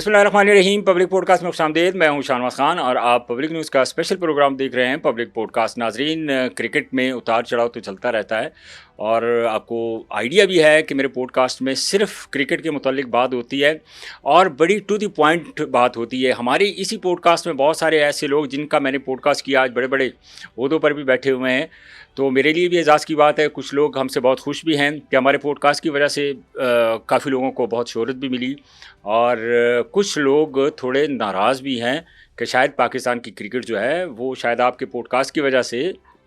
बिस्मिल्लाहिर्रहमानिर्रहीम। Public podcast में खुशामदीद। मैं हूं शानवाज खान और आप पब्लिक न्यूज़ का स्पेशल प्रोग्राम देख रहे हैं पब्लिक पॉडकास्ट। नाजरीन, क्रिकेट में उतार चढ़ाव तो चलता रहता है और आपको आइडिया भी है कि मेरे पॉडकास्ट में सिर्फ क्रिकेट के मुतालिक बात होती है और बड़ी टू द पॉइंट बात होती है। हमारे इसी पॉडकास्ट में बहुत सारे ऐसे लोग जिनका मैंने पॉडकास्ट किया आज बड़े बड़े ओहदों पर भी बैठे हुए हैं, तो मेरे लिए भी एजाज़ की बात है। कुछ लोग हमसे बहुत खुश भी हैं कि हमारे पॉडकास्ट की वजह से काफ़ी लोगों को बहुत शोहरत भी मिली और कुछ लोग थोड़े नाराज़ भी हैं कि शायद पाकिस्तान की क्रिकेट जो है वो शायद आपके पॉडकास्ट की वजह से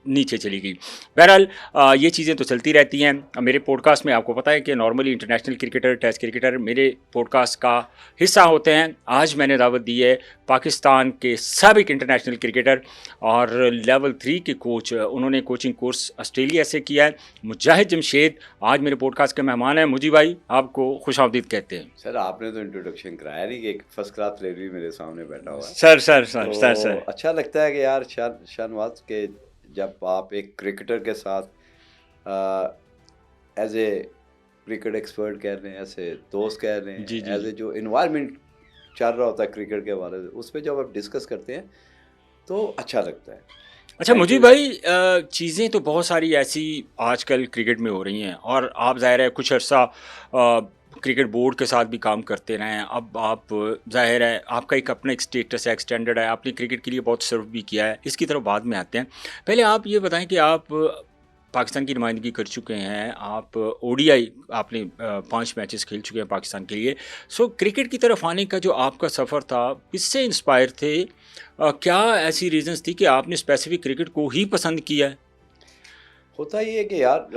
नीचे चली गई। बहरहाल ये चीज़ें तो चलती रहती हैं। मेरे पॉडकास्ट में आपको पता है कि normally international cricketer, test cricketer मेरे पॉडकास्ट का हिस्सा होते हैं। आज मैंने दावत दी है पाकिस्तान के साबिक इंटरनेशनल क्रिकेटर और लेवल 3 के कोच, उन्होंने कोचिंग कोर्स ऑस्ट्रेलिया से किया है, मुजाहिद जमशेद आज मेरे पॉडकास्ट के मेहमान हैं। मुजी भाई, आपको खुशामदीद कहते हैं। सर, आपने तो इंट्रोडक्शन कराया नहीं कि एक फर्स्ट क्लास प्लेयर भी मेरे सामने बैठा हुआ है। सर अच्छा लगता है कि यार शानवाज के जब आप एक क्रिकेटर के साथ एज ए क्रिकेट एक्सपर्ट कह रहे हैं, ऐसे दोस्त कह रहे हैं, एज ए जो इन्वायरमेंट चल रहा होता है क्रिकेट के बारे में, उस पर जब आप डिस्कस करते हैं तो अच्छा लगता है। अच्छा मुझे भाई, चीज़ें तो बहुत सारी ऐसी आजकल क्रिकेट में हो रही हैं और आप ज़ाहिर है कुछ अर्सा क्रिकेट बोर्ड के साथ भी काम करते रहे हैं। अब आप ज़ाहिर है आपका एक अपना एक स्टेटस है, एक्सटेंडेड है, आपने क्रिकेट के लिए बहुत सर्व भी किया है, इसकी तरफ बाद में आते हैं। पहले आप ये बताएं कि आप पाकिस्तान की नुमाइंदगी कर चुके हैं, आप ओडीआई आपने 5 मैचेस खेल चुके हैं पाकिस्तान के लिए। सो क्रिकेट की तरफ आने का जो आपका सफ़र था, किससे इंस्पायर थे? क्या ऐसी रीजंस थी कि आपने स्पेसिफिक क्रिकेट को ही पसंद किया है? होता ये है कि यार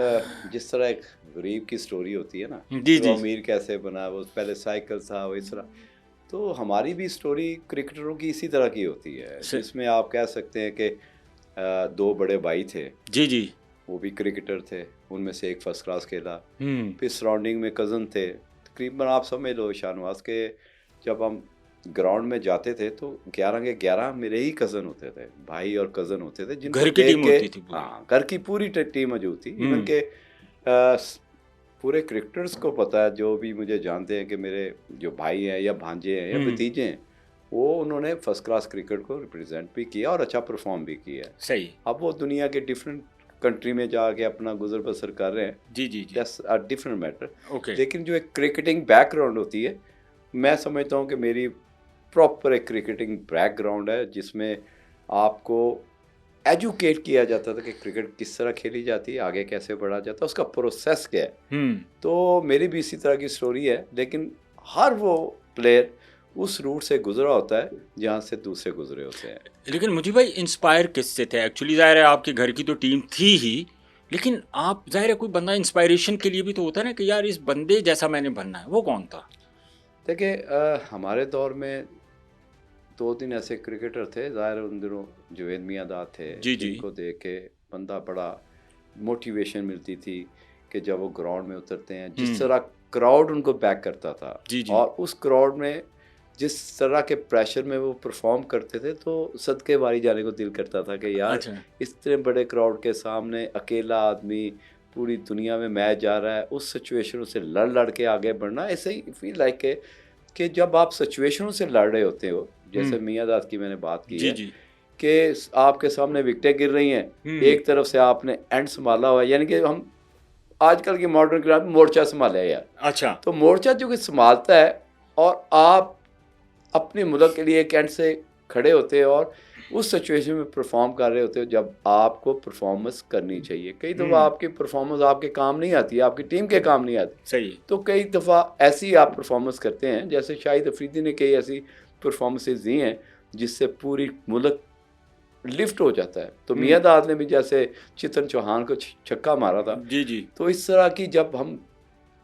जिस तरह एक गरीब की स्टोरी होती है ना, जी वो जी अमीर कैसे बना, वो पहले साइकिल था, वो इस तरह। तो हमारी भी स्टोरी क्रिकेटरों की इसी तरह की होती है, जिसमें आप कह सकते हैं कि दो बड़े भाई थे, जी जी वो भी क्रिकेटर थे, उनमें से एक फर्स्ट क्लास खेला। फिर सराउंडिंग में कज़न थे, तकरीबन आप समझ लो शानवाज के, जब हम ग्राउंड में जाते थे तो 11 के 11 मेरे ही कज़न होते थे, भाई और कज़न होते थे, जिनको घर की देख टीम के होती थी पूरी। हाँ, घर की पूरी टीम मौजूद थी। इवन के पूरे क्रिकेटर्स को पता है, जो भी मुझे जानते हैं कि मेरे जो भाई हैं या भांजे हैं या भतीजे हैं, वो उन्होंने फर्स्ट क्लास क्रिकेट को रिप्रेजेंट भी किया और अच्छा परफॉर्म भी किया। सही। अब वो दुनिया के डिफरेंट कंट्री में जाके अपना गुजर बसर कर रहे हैं, जी जी जी that's a different matter. Okay. लेकिन जो एक क्रिकेटिंग बैकग्राउंड होती है, मैं समझता हूँ कि मेरी प्रॉपर एक क्रिकेटिंग बैकग्राउंड है, जिसमें आपको एजुकेट किया जाता था कि क्रिकेट किस तरह खेली जाती है, आगे कैसे बढ़ा जाता है, उसका प्रोसेस क्या है। तो मेरी भी इसी तरह की स्टोरी है, लेकिन हर वो प्लेयर उस रूट से गुजरा होता है जहाँ से दूसरे गुजरे होते हैं। लेकिन मुझे भाई इंस्पायर किससे थे? एक्चुअली ज़ाहिर है आपके घर की तो टीम थी ही, लेकिन आप ज़ाहिर है कोई बंदा इंस्पायरेशन के लिए भी तो होता है ना कि यार इस बंदे जैसा मैंने बनना है, वो कौन था? देखिए, हमारे दौर में 2-3 ऐसे क्रिकेटर थे, ज़ाहिर उन दिनों जुवेद मियांदाद थे, जिनको देख के बंदा बड़ा मोटिवेशन मिलती थी कि जब वो ग्राउंड में उतरते हैं, जिस तरह क्राउड उनको बैक करता था, और उस क्राउड में जिस तरह के प्रेशर में वो परफॉर्म करते थे, तो सदके बारी जाने को दिल करता था कि यार इतने बड़े क्राउड के सामने अकेला आदमी पूरी दुनिया में मैच जा रहा है, उस सिचुएशनों से लड़ के आगे बढ़ना। ऐसे ही फील लाइक कि जब आप सिचुएशनों से लड़ रहे होते हो, जैसे मियांदाद की मैंने बात की है कि आपके सामने विकेटें गिर रही हैं, एक तरफ से आपने एंड संभाला हुआ है, यानी कि हम आजकल की मॉडर्न क्रिकेट में मोर्चा संभाला है यार। अच्छा, तो मोर्चा जो कि संभालता है और आप अपने मुल्क के लिए एक एंड से खड़े होते हो और उस सिचुएशन में परफॉर्म कर रहे होते हो जब आपको परफॉर्मेंस करनी चाहिए। कई दफ़ा आपकी परफॉर्मेंस आपके काम नहीं आती है, आपकी टीम के काम नहीं आती। सही। तो कई दफ़ा ऐसी आप परफॉर्मेंस करते हैं, जैसे शाहिद अफरीदी ने कई ऐसी परफॉर्मेंसेज दी हैं जिससे पूरी मुल्क लिफ्ट हो जाता है। तो मियांदाद ने भी जैसे चितन चौहान को छक्का मारा था, जी जी। तो इस तरह की जब हम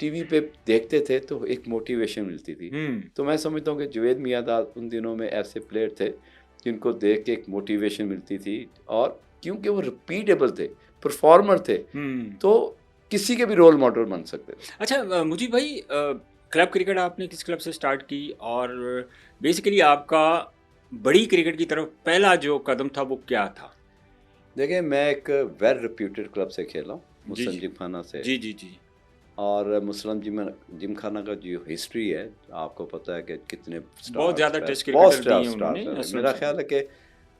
टीवी पे देखते थे तो एक मोटिवेशन मिलती थी। तो मैं समझता हूँ कि जुवेद मियांदाद उन दिनों में ऐसे प्लेयर थे जिनको देख के एक मोटिवेशन मिलती थी, और क्योंकि वो रिपीटेबल थे, परफॉर्मर थे, तो किसी के भी रोल मॉडल बन सकते थे। अच्छा मुझे भाई, क्लब क्रिकेट आपने किस क्लब से स्टार्ट की और बेसिकली आपका बड़ी क्रिकेट की तरफ पहला जो कदम था वो क्या था? देखिए, मैं एक वेल रिप्यूटेड क्लब से खेला हूँ, मुसंजिब खाना से। जी जी जी। और मुस्लिम जिमखाना का जो हिस्ट्री है, आपको पता है कि कितने बहुत ज़्यादा टेस्ट बहुत क्रिकेटर दिए स्टार उन्होंने असलम मेरा से। ख्याल है कि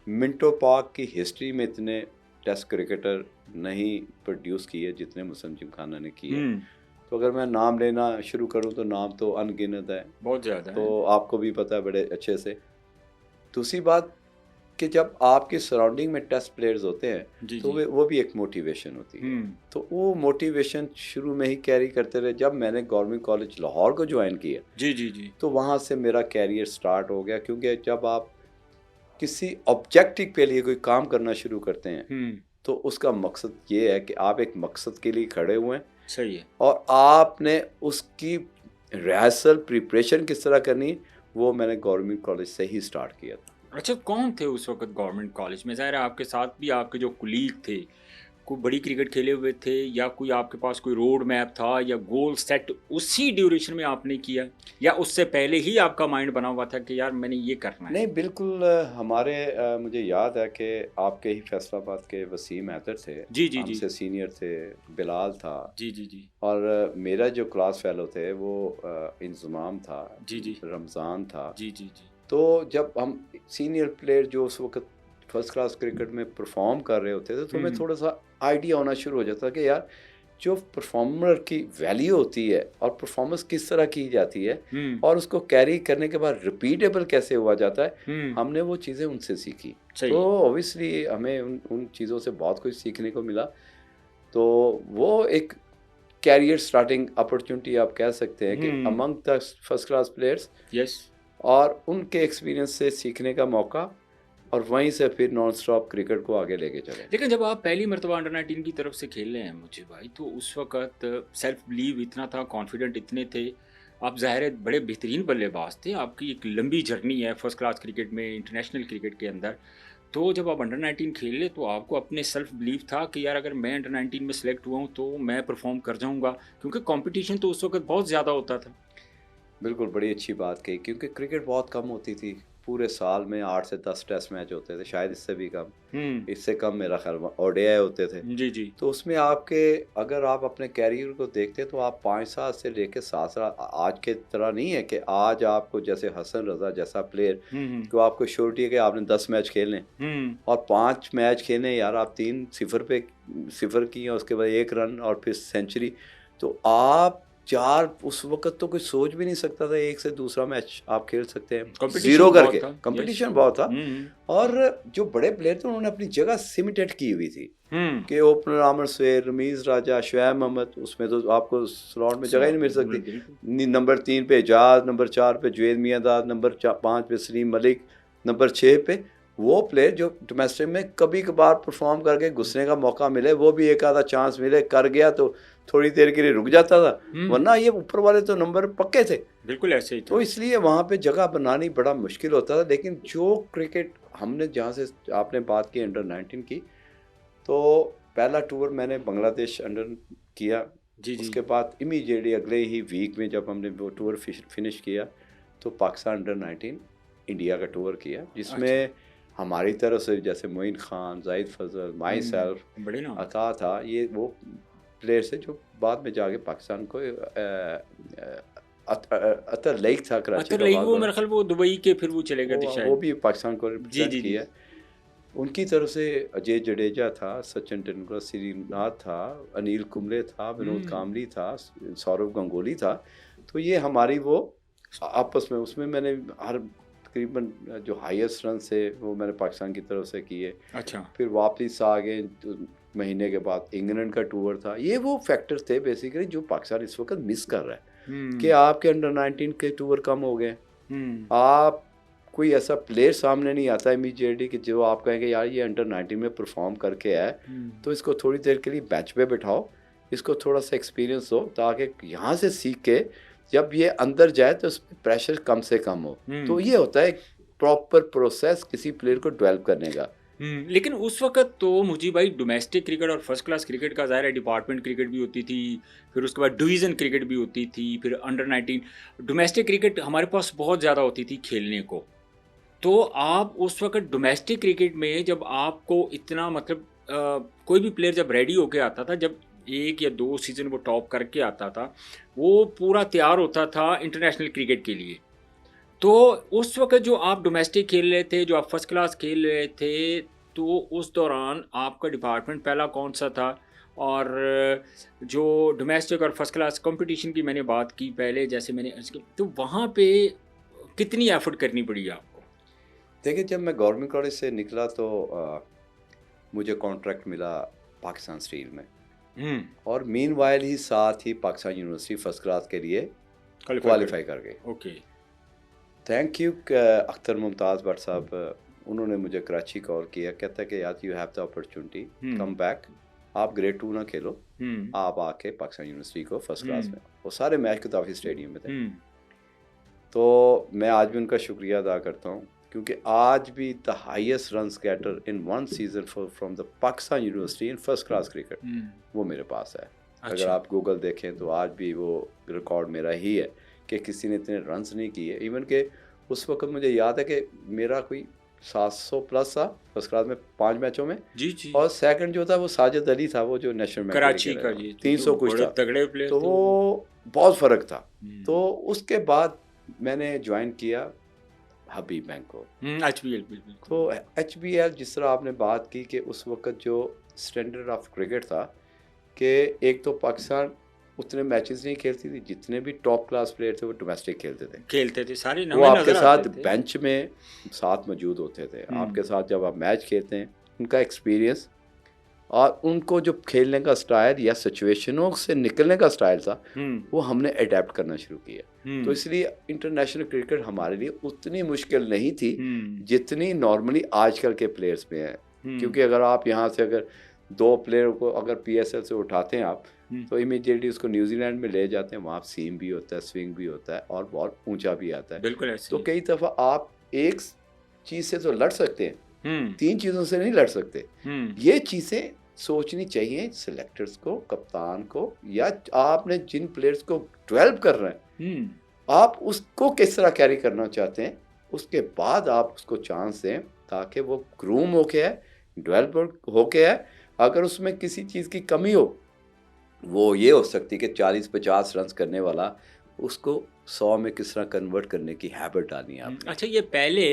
मिंटो पार्क की हिस्ट्री में इतने टेस्ट क्रिकेटर नहीं प्रोड्यूस किए जितने मुस्लिम जिमखाना ने किए। तो अगर मैं नाम लेना शुरू करूं तो नाम तो अनगिनत है, बहुत ज़्यादा तो है। आपको भी पता है बड़े अच्छे से। दूसरी बात कि जब आपकी सराउंडिंग में टेस्ट प्लेयर्स होते हैं जी तो जी। वो भी एक मोटिवेशन होती है। तो वो मोटिवेशन शुरू में ही कैरी करते रहे। जब मैंने गवर्नमेंट कॉलेज लाहौर को ज्वाइन किया जी जी जी। तो वहाँ से मेरा कैरियर स्टार्ट हो गया, क्योंकि जब आप किसी ऑब्जेक्टिव के लिए कोई काम करना शुरू करते हैं तो उसका मकसद ये है कि आप एक मकसद के लिए खड़े हुए हैं, सही है। और आपने उसकी रिहर्सल प्रिपरेशन किस तरह करनी, वो मैंने गवर्नमेंट कॉलेज से ही स्टार्ट किया था। अच्छा, कौन थे उस वक्त गवर्नमेंट कॉलेज में? ज़ाहिर है आपके साथ भी आपके जो कुलीग थे, कोई बड़ी क्रिकेट खेले हुए थे, या कोई आपके पास कोई रोड मैप था, या गोल सेट उसी ड्यूरेशन में आपने किया, या उससे पहले ही आपका माइंड बना हुआ था कि यार मैंने ये करना है? नहीं, बिल्कुल हमारे मुझे याद है कि आपके ही फैसलाबाद के वसीम हैदर थे, जी जी जी। हमसे सीनियर थे, बिलाल था, जी जी जी। और मेरा जो क्लास फेलो थे वो इंजमाम था, जी जी। रमज़ान था। जी जी जी। तो जब हम सीनियर प्लेयर जो उस वक्त फर्स्ट क्लास क्रिकेट में परफॉर्म कर रहे होते थे तो हमें थोड़ा सा आइडिया होना शुरू हो जाता कि यार जो परफॉर्मर की वैल्यू होती है और परफॉर्मेंस किस तरह की जाती है और उसको कैरी करने के बाद रिपीटेबल कैसे हुआ जाता है, हमने वो चीज़ें उनसे सीखी। सही तो है। ऑब्वियसली हमें उन चीज़ों से बहुत कुछ सीखने को मिला। तो वो एक कैरियर स्टार्टिंग अपॉर्चुनिटी आप कह सकते हैं कि among the first class players, yes. और उनके एक्सपीरियंस से सीखने का मौका, और वहीं से फिर नॉन स्टॉप क्रिकेट को आगे लेके चले। लेकिन जब आप पहली मरतबा अंडर 19 की तरफ से खेल रहे हैं मुझे भाई, तो उस वक्त सेल्फ बिलीव इतना था, कॉन्फिडेंट इतने थे, आप ज़ाहिर है बड़े बेहतरीन बल्लेबाज थे, आपकी एक लंबी जर्नी है फर्स्ट क्लास क्रिकेट में, इंटरनेशनल क्रिकेट के अंदर। तो जब आप अंडर 19 खेल ले तो आपको अपने सेल्फ बिलीव था कि यार अगर मैं अंडर 19 में सेलेक्ट हुआ हूँ तो मैं परफॉर्म कर जाऊँगा, क्योंकि कंपटीशन तो उस वक्त बहुत ज़्यादा होता था। बिल्कुल, बड़ी अच्छी बात कही, क्योंकि क्रिकेट बहुत कम होती थी। पूरे साल में 8 से 10 टेस्ट मैच होते थे, शायद इससे भी कम। इससे कम मेरा ख्याल ओडीआई होते थे। जी जी। तो उसमें आपके, अगर आप अपने कैरियर को देखते तो आप 5 साल से लेके 7 साल, आज के तरह नहीं है कि आज आपको जैसे हसन रज़ा जैसा प्लेयर को आपको श्योरिटी है कि आपने 10 मैच खेलने और 5 मैच खेलने, यार आप 3-0 पे 0 किए, उसके बाद 1 रन और फिर सेंचुरी। तो आप 4, उस वक़्त तो कोई सोच भी नहीं सकता था 1 से दूसरा मैच आप खेल सकते हैं, कंपटीशन 0 बहुत करके। था। Competition yes. बहुत था। और जो बड़े प्लेयर थे उन्होंने अपनी जगह सिमिटेड की हुई थी कि ओपनर आमर सुहेल, रमीज़ राजा, शुएब मोहम्मद, उसमें तो आपको स्लॉट में जगह ही नहीं मिल सकती। नंबर 3 पे एजाज, नंबर 4 पे जुवेद मियांदाद, नंबर 5 पे सलीम मलिक, नंबर 6 पे वो प्लेयर जो डोमेस्टिक में कभी कभार परफॉर्म करके घुसने का मौका मिले, वो भी एक आधा चांस मिले, कर गया तो थोड़ी देर के लिए रुक जाता था, वरना ये ऊपर वाले तो नंबर पक्के थे। बिल्कुल ऐसे ही था। तो इसलिए वहाँ पे जगह बनानी बड़ा मुश्किल होता था। लेकिन जो क्रिकेट हमने, जहाँ से आपने बात की अंडर 19 की, तो पहला टूर मैंने बांग्लादेश अंडर किया। जी जी। उसके बाद इमीडिएटली अगले ही वीक में जब हमने वो टूर फिनिश किया तो पाकिस्तान अंडर 19 इंडिया का टूर किया, जिसमें हमारी तरफ से जैसे मोइन खान, जाहिद फजल, माई सेल्फ, बड़े ना अता था, ये वो प्लेयर्स से जो बाद में जाके पाकिस्तान को अतर लेक था कराची अतर का, वो मेरे ख्याल वो दुबई के फिर वो चले गए थे वो शायद। भी पाकिस्तान को जी रिप्रेजेंट जी जी। किया। उनकी तरफ से अजय जडेजा था, सचिन तेंदुलकर, श्रीनाथ था, अनिल कुंबले था, विनोद कामली था, सौरव गंगोली था। तो ये हमारी वो आपस में, उसमें मैंने हर तकरीबन जो हाईएस्ट रन से वो मैंने पाकिस्तान की तरफ से किए। अच्छा। फिर वापस आ गए तो महीने के बाद इंग्लैंड का टूर था। ये वो फैक्टर्स थे बेसिकली जो पाकिस्तान इस वक्त मिस कर रहा है कि आपके अंडर 19 के टूर कम हो गए। आप कोई ऐसा प्लेयर सामने नहीं आता इमीडिएटली कि जो आप कहेंगे यार ये अंडर 19 में परफॉर्म करके आए, तो इसको थोड़ी देर के लिए बेंच पे बिठाओ, इसको थोड़ा सा एक्सपीरियंस हो, ताकि यहाँ से सीख के जब ये अंदर जाए तो उसमें प्रेशर कम से कम हो। तो ये होता है प्रॉपर प्रोसेस किसी प्लेयर को डेवलप करने का। लेकिन उस वक्त तो मुझे भाई डोमेस्टिक क्रिकेट और फर्स्ट क्लास क्रिकेट का ज़ाहिर है, डिपार्टमेंट क्रिकेट भी होती थी, फिर उसके बाद डिवीज़न क्रिकेट भी होती थी, फिर अंडर 19 डोमेस्टिक क्रिकेट हमारे पास बहुत ज़्यादा होती थी खेलने को। तो आप उस वक्त डोमेस्टिक क्रिकेट में जब आपको इतना मतलब कोई भी प्लेयर जब रेडी होके आता था, जब 1 या 2 सीज़न वो टॉप करके आता था, वो पूरा तैयार होता था इंटरनेशनल क्रिकेट के लिए। तो उस वक़्त जो आप डोमेस्टिक खेल रहे थे, जो आप फर्स्ट क्लास खेल रहे थे, तो उस दौरान आपका डिपार्टमेंट पहला कौन-सा था? और जो डोमेस्टिक और फर्स्ट क्लास कॉम्पिटिशन की मैंने बात की पहले, जैसे मैंने अर्ज़ की, तो वहाँ पे कितनी एफ़र्ट करनी पड़ी आपको? देखिए, जब मैं गवर्नमेंट कॉलेज से निकला तो मुझे कॉन्ट्रैक्ट मिला पाकिस्तान स्टील में, हुँ, और मीनवाइल ही साथ ही पाकिस्तान यूनिवर्सिटी फर्स्ट क्लास के लिए क्वालिफाई कर गए। Okay. Thank you Akhtar Mumtaz Bhatt साहब, उन्होंने मुझे कराची कॉल किया, कहता है कि यार you have the opportunity, come back, आप ग्रेड 2 ना खेलो, आप आके पाकिस्तान यूनिवर्सिटी को फर्स्ट क्लास में। वो सारे मैच कुताफी स्टेडियम में थे। तो मैं आज भी उनका शुक्रिया अदा करता हूँ, क्योंकि आज भी the highest run getter in one season from the Pakistan university in first class cricket वो मेरे पास है। अगर आप गूगल देखें तो आज भी वो रिकॉर्ड मेरा ही है कि किसी ने इतने रन्स नहीं किए। इवन के उस वक्त मुझे याद है कि मेरा कोई 700 प्लस था फर्स्ट क्लास में 5 मैचों में। जी। और सेकंड जो था वो साजिद अली था, वो जो नेशनल मैच कराची का जी 300 कुछ था, तगड़े प्लेयर, तो वो बहुत फ़र्क था। तो उसके बाद मैंने ज्वाइन किया हबीब बैंक को, HBL। तो HBL जिस तरह आपने बात की कि उस वक्त जो स्टैंडर्ड ऑफ क्रिकेट था कि एक तो पाकिस्तान उतने मैचेस नहीं खेलती थी, जितने भी टॉप क्लास प्लेयर थे वो डोमेस्टिक खेलते थे सारे, वो आपके साथ बेंच में साथ मौजूद होते थे। आपके साथ जब आप मैच खेलते हैं, उनका एक्सपीरियंस और उनको जो खेलने का स्टाइल या सिचुएशनों से निकलने का स्टाइल था, वो हमने अडेप्ट करना शुरू किया। तो इसलिए इंटरनेशनल क्रिकेट हमारे लिए उतनी मुश्किल नहीं थी जितनी नॉर्मली आजकल के प्लेयर्स में है। क्योंकि अगर आप यहाँ से अगर 2 प्लेयर को अगर PSL से उठाते हैं आप, तो इमीडिएटली उसको न्यूजीलैंड में ले जाते हैं, वहाँ सीम भी होता है, स्विंग भी होता है और बॉल ऊंचा भी आता है। बिल्कुल ऐसे। तो कई दफ़ा आप एक चीज़ से तो लड़ सकते हैं, 3 चीज़ों से नहीं लड़ सकते। ये चीज़ें सोचनी चाहिए सिलेक्टर्स को, कप्तान को, या आपने जिन प्लेयर्स को डेवलप कर रहे हैं आप उसको किस तरह कैरी करना चाहते हैं, उसके बाद आप उसको चांस दें ताकि वो ग्रूम होके है, डेवलप होके है। अगर उसमें किसी चीज़ की कमी हो, वो ये हो सकती है कि 40-50 रन करने वाला उसको 100 में किस तरह कन्वर्ट करने की हैबिट डालनी है आपने। अच्छा, ये पहले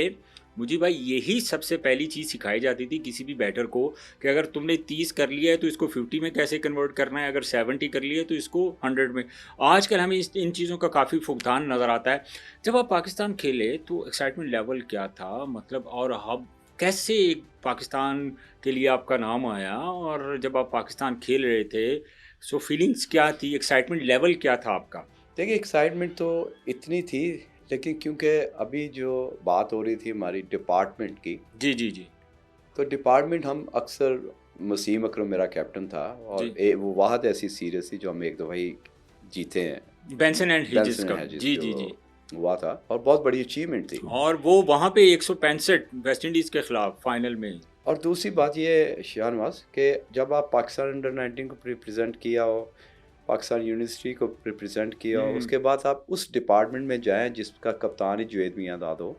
मुझे भाई यही सबसे पहली चीज़ सिखाई जाती थी किसी भी बैटर को कि अगर तुमने 30 कर लिया है तो इसको 50 में कैसे कन्वर्ट करना है, अगर 70 कर लिया है तो इसको 100 में। आजकल हमें इन चीज़ों का काफ़ी फुकदान नज़र आता है। जब आप पाकिस्तान खेले तो एक्साइटमेंट लेवल क्या था, मतलब, और अब कैसे पाकिस्तान के लिए आपका नाम आया, और जब आप पाकिस्तान खेल रहे थे सो फीलिंग्स क्या थी, एक्साइटमेंट लेवल क्या था आपका? देखिए, एक्साइटमेंट तो इतनी थी, लेकिन क्योंकि अभी जो बात हो रही थी हमारी डिपार्टमेंट की, जी, तो डिपार्टमेंट हम अक्सर, वसीम अकरम मेरा कैप्टन था, और वो वाहद ऐसी सीरीज थी जो हम एक दफ़ा ही जीते हैं, बेंसन एंड हिजिस का। जी हुआ था, और बहुत बड़ी अचीवमेंट थी। और वो वहाँ पे 165 वेस्ट इंडीज़ के खिलाफ फाइनल में। और दूसरी बात ये शाहनवाज कि जब आप पाकिस्तान अंडर 19 को रिप्रेजेंट किया हो, पाकिस्तान यूनिवर्सिटी को रिप्रेजेंट किया हो, उसके बाद आप उस डिपार्टमेंट में जाएं जिसका कप्तान ही जुवैद मियांदाद हो,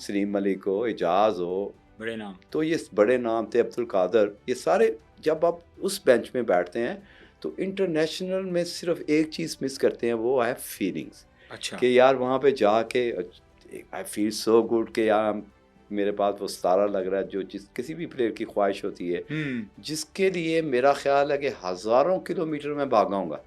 सलीम मलिक हो, एजाज हो, बड़े नाम, तो ये बड़े नाम थे, अब्दुल कादर, ये सारे जब आप उस बेंच में बैठते हैं तो इंटरनेशनल में सिर्फ एक चीज़ मिस करते हैं, वो है फीलिंग्स। अच्छा, कि यार वहाँ पे जाके आई फील सो गुड कि यार मेरे पास वो सारा लग रहा है जो किसी भी प्लेयर की ख्वाहिश होती है, जिसके लिए मेरा ख्याल है कि हज़ारों किलोमीटर में भागाऊंगा,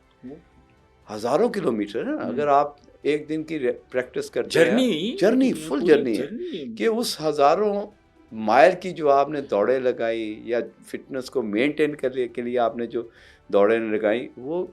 हज़ारों किलोमीटर है ना। अगर आप एक दिन की प्रैक्टिस करते हैं, जर्नी फुल जर्नी है कि उस हज़ारों माइल की जो आपने दौड़े लगाई या फिटनेस को मेंटेन करने के लिए आपने जो दौड़े लगाई, वो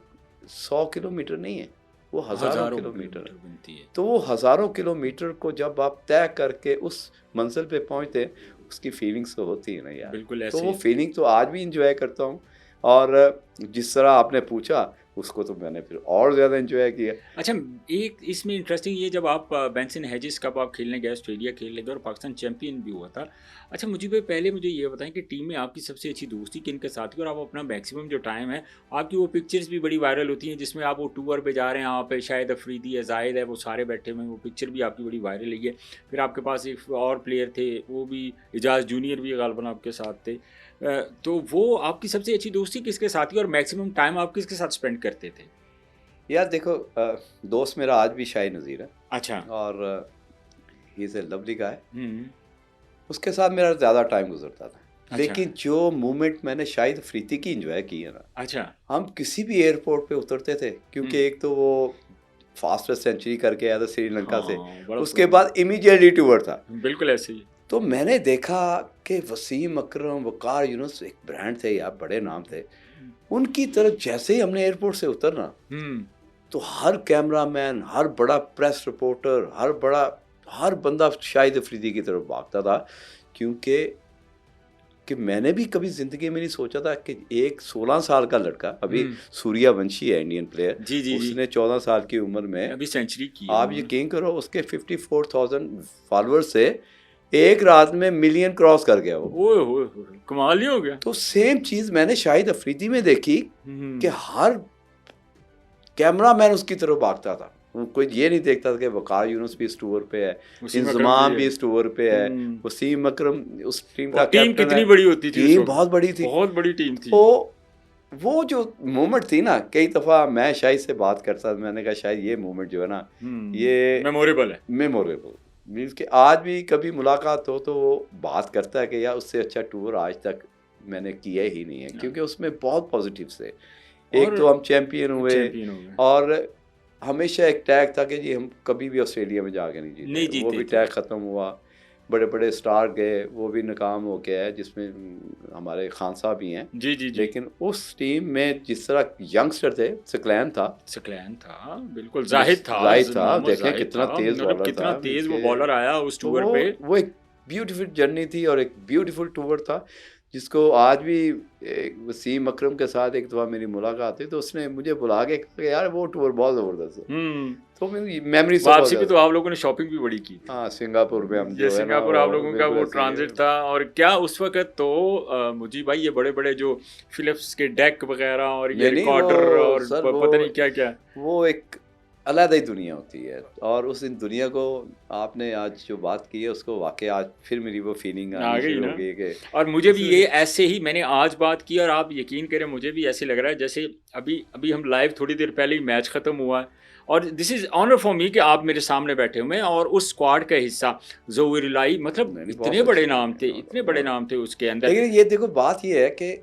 100 किलोमीटर नहीं है, वो हज़ारों किलोमीटर बनती है। तो वो हज़ारों किलोमीटर को जब आप तय करके उस मंजिल पे पहुंचते, उसकी फीलिंग्स तो होती है ना यार। बिल्कुल ऐसे। तो वो फीलिंग तो आज भी इंजॉय करता हूँ। और जिस तरह आपने पूछा उसको तो मैंने फिर और ज़्यादा एंजॉय किया। अच्छा, एक इसमें इंटरेस्टिंग ये, जब आप बेंसन हेजिस कप आप खेलने गए, ऑस्ट्रेलिया खेलने गए और पाकिस्तान चैंपियन भी हुआ था। अच्छा मुझे भाई पहले मुझे ये बताएं कि टीम में आपकी सबसे अच्छी दोस्ती किन के साथ थी, और आप अपना मैक्सिमम जो टाइम है, आपकी वो पिक्चर्स भी बड़ी वायरल होती हैं जिसमें आप वो टूर पे जा रहे हैं, आप शायद अफरीदी है, जाहिद है, वो सारे बैठे हुए हैं, वो पिक्चर भी आपकी बड़ी वायरल हुई है। फिर आपके पास एक और प्लेयर थे, वो भी इजाज़ जूनियर भी गालबन आपके साथ थे। तो वो आपकी सबसे अच्छी दोस्ती किसके साथ थी और मैक्सिमम टाइम आप किसके साथ स्पेंड करते थे? यार देखो, दोस्त मेरा आज भी शाहिद नज़ीर है। अच्छा। और ही इज़ ए लवली गाय। उसके साथ मेरा ज़्यादा टाइम गुजरता था। अच्छा। लेकिन जो मोमेंट मैंने शाहिद अफरीदी की एंजॉय की है ना, अच्छा, हम किसी भी एयरपोर्ट पे उतरते थे, क्योंकि एक तो वो फास्टेस्ट सेंचुरी करके आया था श्रीलंका से, बड़ा उसके बाद इमीडिएटली टूर था। बिल्कुल ऐसे ही। तो मैंने देखा कि वसीम अकरम, वकार यूनुस, एक ब्रांड थे यार, बड़े नाम थे, उनकी तरफ जैसे ही हमने एयरपोर्ट से उतरना, तो हर कैमरामैन, हर बड़ा प्रेस रिपोर्टर, हर बंदा शाहिद अफरीदी की तरफ भागता था। क्योंकि मैंने भी कभी ज़िंदगी में नहीं सोचा था कि एक 16 साल का लड़का, अभी सूर्यवंशी है इंडियन प्लेयर, जी, उसने 14 साल की उम्र में अभी सेंचुरी की, आप यकीन करो, उसके 54,000 फॉलोअर्स से एक रात में मिलियन क्रॉस कर गया वो। ओए कमाल ही हो गया। तो सेम चीज़ मैंने शाहिद अफरीदी में देखी कि हर कैमरामैन उसकी तरफ भागता था। कोई ये नहीं देखता था कि वकार यूनुस भी इस टूर पे है, इंजमाम भी इस टूर पे है, वसीम अकरम उस टीम का टीम कितनी बड़ी होती थी, टीम बहुत बड़ी थी, बहुत बड़ी टीम थी। तो वो जो मोमेंट थी ना, कई दफ़ा मैं शाहिद से बात करता था, मैंने कहा शायद ये मोमेंट जो है ना, ये मेमोरेबल है। मीन्स कि आज भी कभी मुलाकात हो तो वो बात करता है कि यार उससे अच्छा टूर आज तक मैंने किया ही नहीं है, क्योंकि उसमें बहुत पॉजिटिव से, एक तो हम चैंपियन हुए और हमेशा एक टैग था कि जी हम कभी भी ऑस्ट्रेलिया में जाके नहीं जीते, वो भी टैग ख़त्म हुआ। बड़े बड़े स्टार गए, वो भी नाकाम हो गया है, जिसमें हमारे खान साहब भी हैं। जी। लेकिन उस टीम में जिस तरह यंगस्टर थे, सकलैन था, बिल्कुल, जाहिद था, देखें कितना तेज बॉलर था, कितना तेज वो बॉलर आया उस टूर पे। वो एक ब्यूटीफुल जर्नी थी और एक ब्यूटीफुल टूर था, जिसको आज भी वसीम अकरम के साथ एक दफ़ा मेरी मुलाकात हुई, तो उसने मुझे बुला के कहा कि यार वो टूर बहुत ज़बरदस्त है। तो मेमोरी वापसी पे तो आप लोगों ने शॉपिंग भी बड़ी की। हाँ, सिंगापुर में हम जो सिंगापुर आप लोगों का वो ट्रांजिट था। और क्या उस वक्त तो मुझे भाई ये बड़े बड़े जो फिलिप्स के डेक वगैरह और ये रिकॉर्डर और पता नहीं क्या क्या, वो एक अलग ही दुनिया होती है। और उस इन दुनिया को आपने आज जो बात की है, उसको वाकई आज फिर मेरी वो फीलिंग आ गई ना कि, और मुझे भी ये ऐसे ही, मैंने आज बात की और आप यकीन करें मुझे भी ऐसे लग रहा है जैसे अभी हम लाइव थोड़ी देर पहले ही मैच ख़त्म हुआ है, और this is honour for me कि आप मेरे सामने बैठे हुए हैं और उस स्क्वाड का हिस्सा ज़ोहर इलाही, मतलब इतने बड़े नाम थे उसके अंदर। लेकिन ये देखो बात ये है कि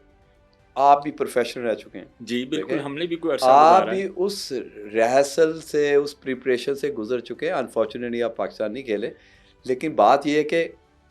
आप भी प्रोफेशनल रह चुके हैं। जी बिल्कुल, हमने भी कोई अर्सा आप भी उस रिहर्सल से, उस प्रिपरेशन से गुजर चुके हैं। अनफॉर्चुनेटली आप पाकिस्तान नहीं खेले, लेकिन बात यह है कि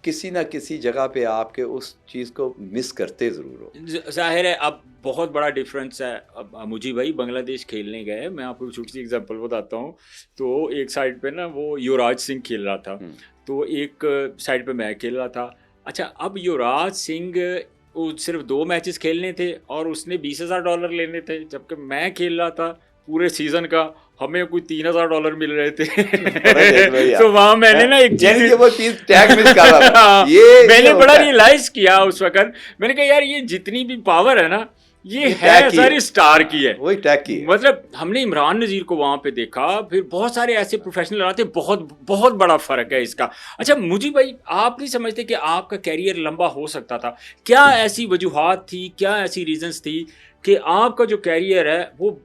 किसी ना किसी जगह पे आपके उस चीज़ को मिस करते ज़रूर हो। जाहिर है अब बहुत बड़ा डिफरेंस है। अब मुझे भाई बांग्लादेश खेलने गए, मैं आपको छोटी सी एग्जांपल बताता हूँ। तो एक साइड पे ना वो युवराज सिंह खेल रहा था, तो एक साइड पे मैं खेल रहा था। अच्छा, अब युवराज सिंह वो सिर्फ 2 मैचेस खेलने थे और उसने $20,000 लेने थे, जबकि मैं खेल रहा था पूरे सीजन का, हमें कोई $3,000 मिल रहे थे। तो वहाँ मैंने ना एक चीज टैग मिस कर रहा था। ये मैंने बड़ा रियलाइज किया उस वक्त। मैंने कहा यार ये जितनी भी पावर है ना, ये है सारी स्टार की है, वही टैग की है। मतलब हमने इमरान नज़ीर को वहाँ पे देखा, फिर बहुत सारे ऐसे प्रोफेशनल आते, बहुत बड़ा फ़र्क है इसका। अच्छा मुझे भाई, आप नहीं समझते कि आपका कैरियर लंबा हो सकता था? क्या ऐसी वजूहात थी, क्या ऐसी रीजंस थी कि आपका जो कैरियर है वो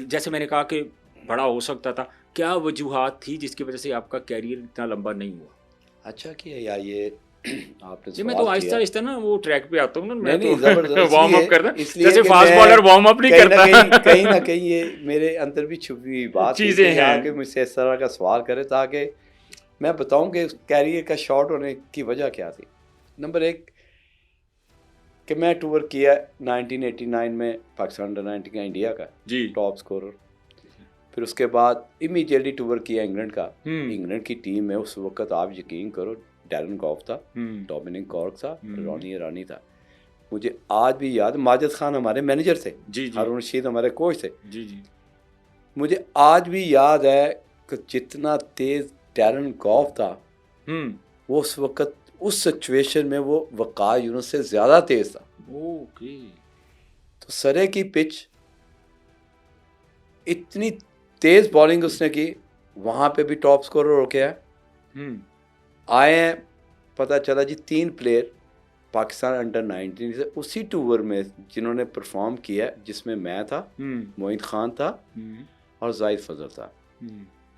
जैसे मैंने कहा कि बड़ा हो सकता था? क्या वजूहात थी जिसकी वजह से आपका कैरियर इतना लंबा नहीं हुआ? अच्छा किया यार, ये आपने जी, मैं तो आहिस्ता आहिस्ता ना वो ट्रैक पे आता हूँ ना, मैं तो वार्म अप करता, जैसे फास्ट बॉलर वार्म अप नहीं करता। कहीं ना कहीं ये मेरे अंदर भी छुपी हुई बात चीज़ें हैं कि मुझसे इस तरह का सवाल करे, ताकि मैं बताऊं कि कैरियर का शॉर्ट होने की वजह क्या थी। नंबर 1 कि मैं टूर किया 1989 में पाकिस्तान अंडर-19 का, इंडिया का जी टॉप स्कोरर। फिर उसके बाद इमीडिएटली टूर किया इंग्लैंड का। इंग्लैंड की टीम में उस वक्त आप यकीन करो, डैरन गॉफ था, डोमिनिक कॉर्क था, रॉनी ईरानी था। मुझे आज भी याद, माजिद खान हमारे मैनेजर थे, जी जी, हारून रशीद हमारे कोच थे, जी जी, मुझे आज भी याद है कि जितना तेज डैरन गॉफ था वो उस वक्त उस सिचुएशन में वो वक़ार यूनुस से ज़्यादा तेज था। ओके, तो सरे की पिच, इतनी तेज बॉलिंग उसने की, वहाँ पे भी टॉप स्कोरर होके आए हैं। पता चला जी 3 प्लेयर पाकिस्तान अंडर 19 से उसी टूर में जिन्होंने परफॉर्म किया, जिसमें मैं था, मोइन खान था और जाहिद फजल था,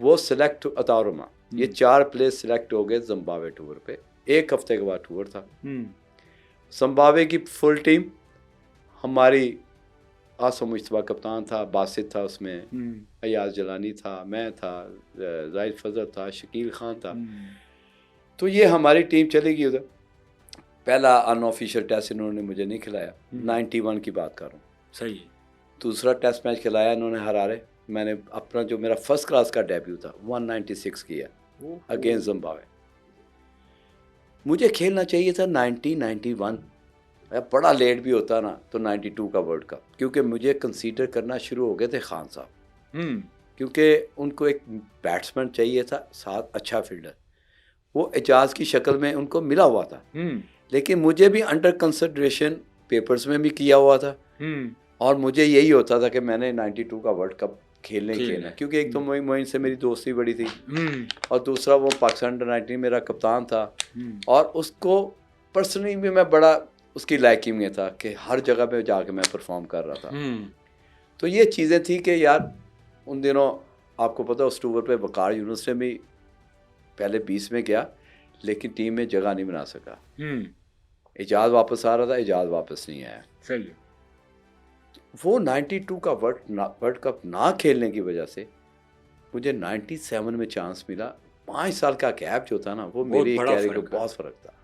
वो सिलेक्ट अतारमा, ये 4 प्लेयर सिलेक्ट हो गए जिम्बाब्वे टूर पे। 1 हफ्ते के बाद टूर था। जिम्बाब्वे की फुल टीम, हमारी आसम मुश्तबा कप्तान था, बासित था उसमें, अयाज जलानी था, मैं था, जाहिद फजल था, शकील खान था। तो ये हमारी टीम चली गई उधर। पहला अनऑफिशियल टेस्ट इन्होंने मुझे नहीं खिलाया, 91 की बात कर रहा हूँ। सही। दूसरा टेस्ट मैच खिलाया इन्होंने हरारे। मैंने अपना जो मेरा फर्स्ट क्लास का डेब्यू था 196 किया अगेंस्ट जिम्बाब्वे। मुझे खेलना चाहिए था 1991, बड़ा लेट भी होता ना तो 92 का वर्ल्ड कप, क्योंकि मुझे कंसीडर करना शुरू हो गए थे खान साहब, क्योंकि उनको एक बैट्समैन चाहिए था साथ अच्छा फील्डर। वो एजाज की शक्ल में उनको मिला हुआ था, लेकिन मुझे भी अंडर कंसिडरेशन पेपर्स में भी किया हुआ था, और मुझे यही होता था कि मैंने 92 का वर्ल्ड कप खेलने ही खेलना, क्योंकि एक तो मोइन से मेरी दोस्ती बड़ी थी, और दूसरा वो पाकिस्तान अंडर 19 मेरा कप्तान था, और उसको पर्सनली भी मैं बड़ा उसकी लाइकिंग में था कि हर जगह पे जाके मैं परफॉर्म कर रहा था। तो ये चीज़ें थी कि यार उन दिनों आपको पता उस टूर पे वक़ार यूनुस ने भी पहले 20 में गया, लेकिन टीम में जगह नहीं बना सका। एजाज वापस आ रहा था, एजाज वापस नहीं आया। सही। वो 92 का वर्ल्ड कप ना खेलने की वजह से मुझे 97 में चांस मिला। 5 साल का गैप जो था ना, वो मेरी कैरियर को बहुत फ़र्क था।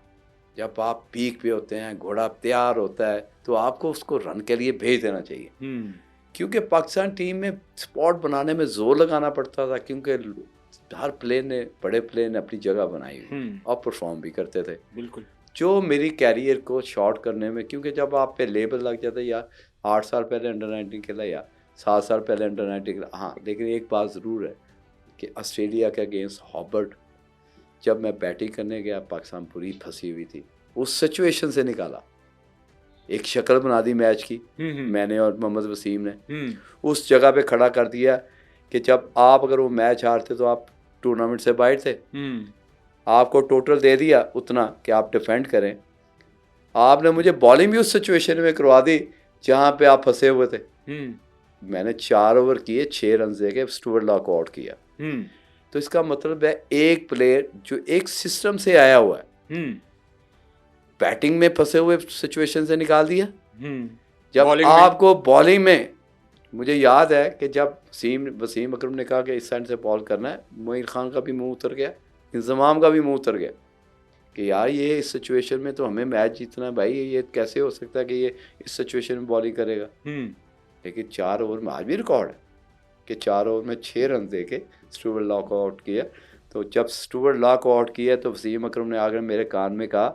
जब आप पीक पे होते हैं, घोड़ा तैयार होता है, तो आपको उसको रन के लिए भेज देना चाहिए, क्योंकि पाकिस्तान टीम में स्पॉट बनाने में जोर लगाना पड़ता था, क्योंकि हर प्लेयर ने, बड़े प्लेयर ने अपनी जगह बनाई हुई और परफॉर्म भी करते थे। बिल्कुल। जो मेरी कैरियर को शॉर्ट करने में, क्योंकि जब आप पे लेबल लग जाता है, या 8 साल पहले अंडर 19 खेला या 7 साल पहले अंडर 19 खेला, हाँ, लेकिन एक बात ज़रूर है कि ऑस्ट्रेलिया के अगेंस्ट हॉबर्ट जब मैं बैटिंग करने गया, पाकिस्तान पूरी फंसी हुई थी, उस सिचुएशन से निकाला, एक शक्ल बना दी मैच की मैंने और मोहम्मद वसीम ने, उस जगह पे खड़ा कर दिया कि जब आप अगर वो मैच हारते तो आप टूर्नामेंट से बाहर थे, आपको टोटल दे दिया उतना कि आप डिफेंड करें। आपने मुझे बॉलिंग भी उस सिचुएशन में करवा दी जहाँ पे आप फंसे हुए थे। मैंने 4 ओवर किए, 6 रन दे के स्टुअर्ट लॉ को आउट किया। तो इसका मतलब है एक प्लेयर जो एक सिस्टम से आया हुआ है, बैटिंग में फंसे हुए सिचुएशन से निकाल दिया। जब आपको बॉलिंग में, मुझे याद है कि जब वसीम अकरम ने कहा कि इस साइड से बॉल करना है, मोइन खान का भी मुंह उतर गया, इंजमाम का भी मुंह उतर गया कि यार ये इस सिचुएशन में तो हमें मैच जीतना है भाई, ये कैसे हो सकता है कि ये इस सिचुएशन में बॉलिंग करेगा। लेकिन 4 ओवर में आज भी रिकॉर्ड है कि 4 ओवर में 6 रन दे के स्टुअर्ट लॉ को आउट किया। तो जब स्टुअर्ट लॉ को आउट किया तो वसीम अकरम ने आकर मेरे कान में कहा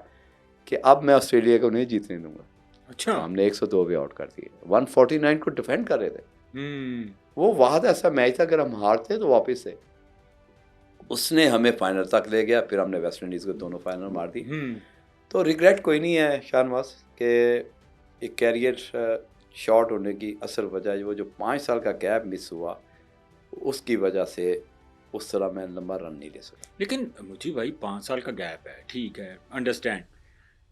कि अब मैं ऑस्ट्रेलिया को नहीं जीतने दूंगा। अच्छा। हमने 102 भी आउट कर दिए, 149 को डिफेंड कर रहे थे। वो वाद ऐसा मैच था, अगर हम हारते तो वापस से उसने हमें फाइनल तक ले गया, फिर हमने वेस्ट इंडीज़ को दोनों फाइनल मार दी। तो रिग्रेट कोई नहीं है शाहनवाज कि एक कैरियर शॉर्ट होने की असल वजह वो जो 5 साल का गैप मिस हुआ, उसकी वजह से उस तरह मैं लंबा रन नहीं ले सका। लेकिन मुझे भाई 5 साल का गैप है, ठीक है, अंडरस्टैंड,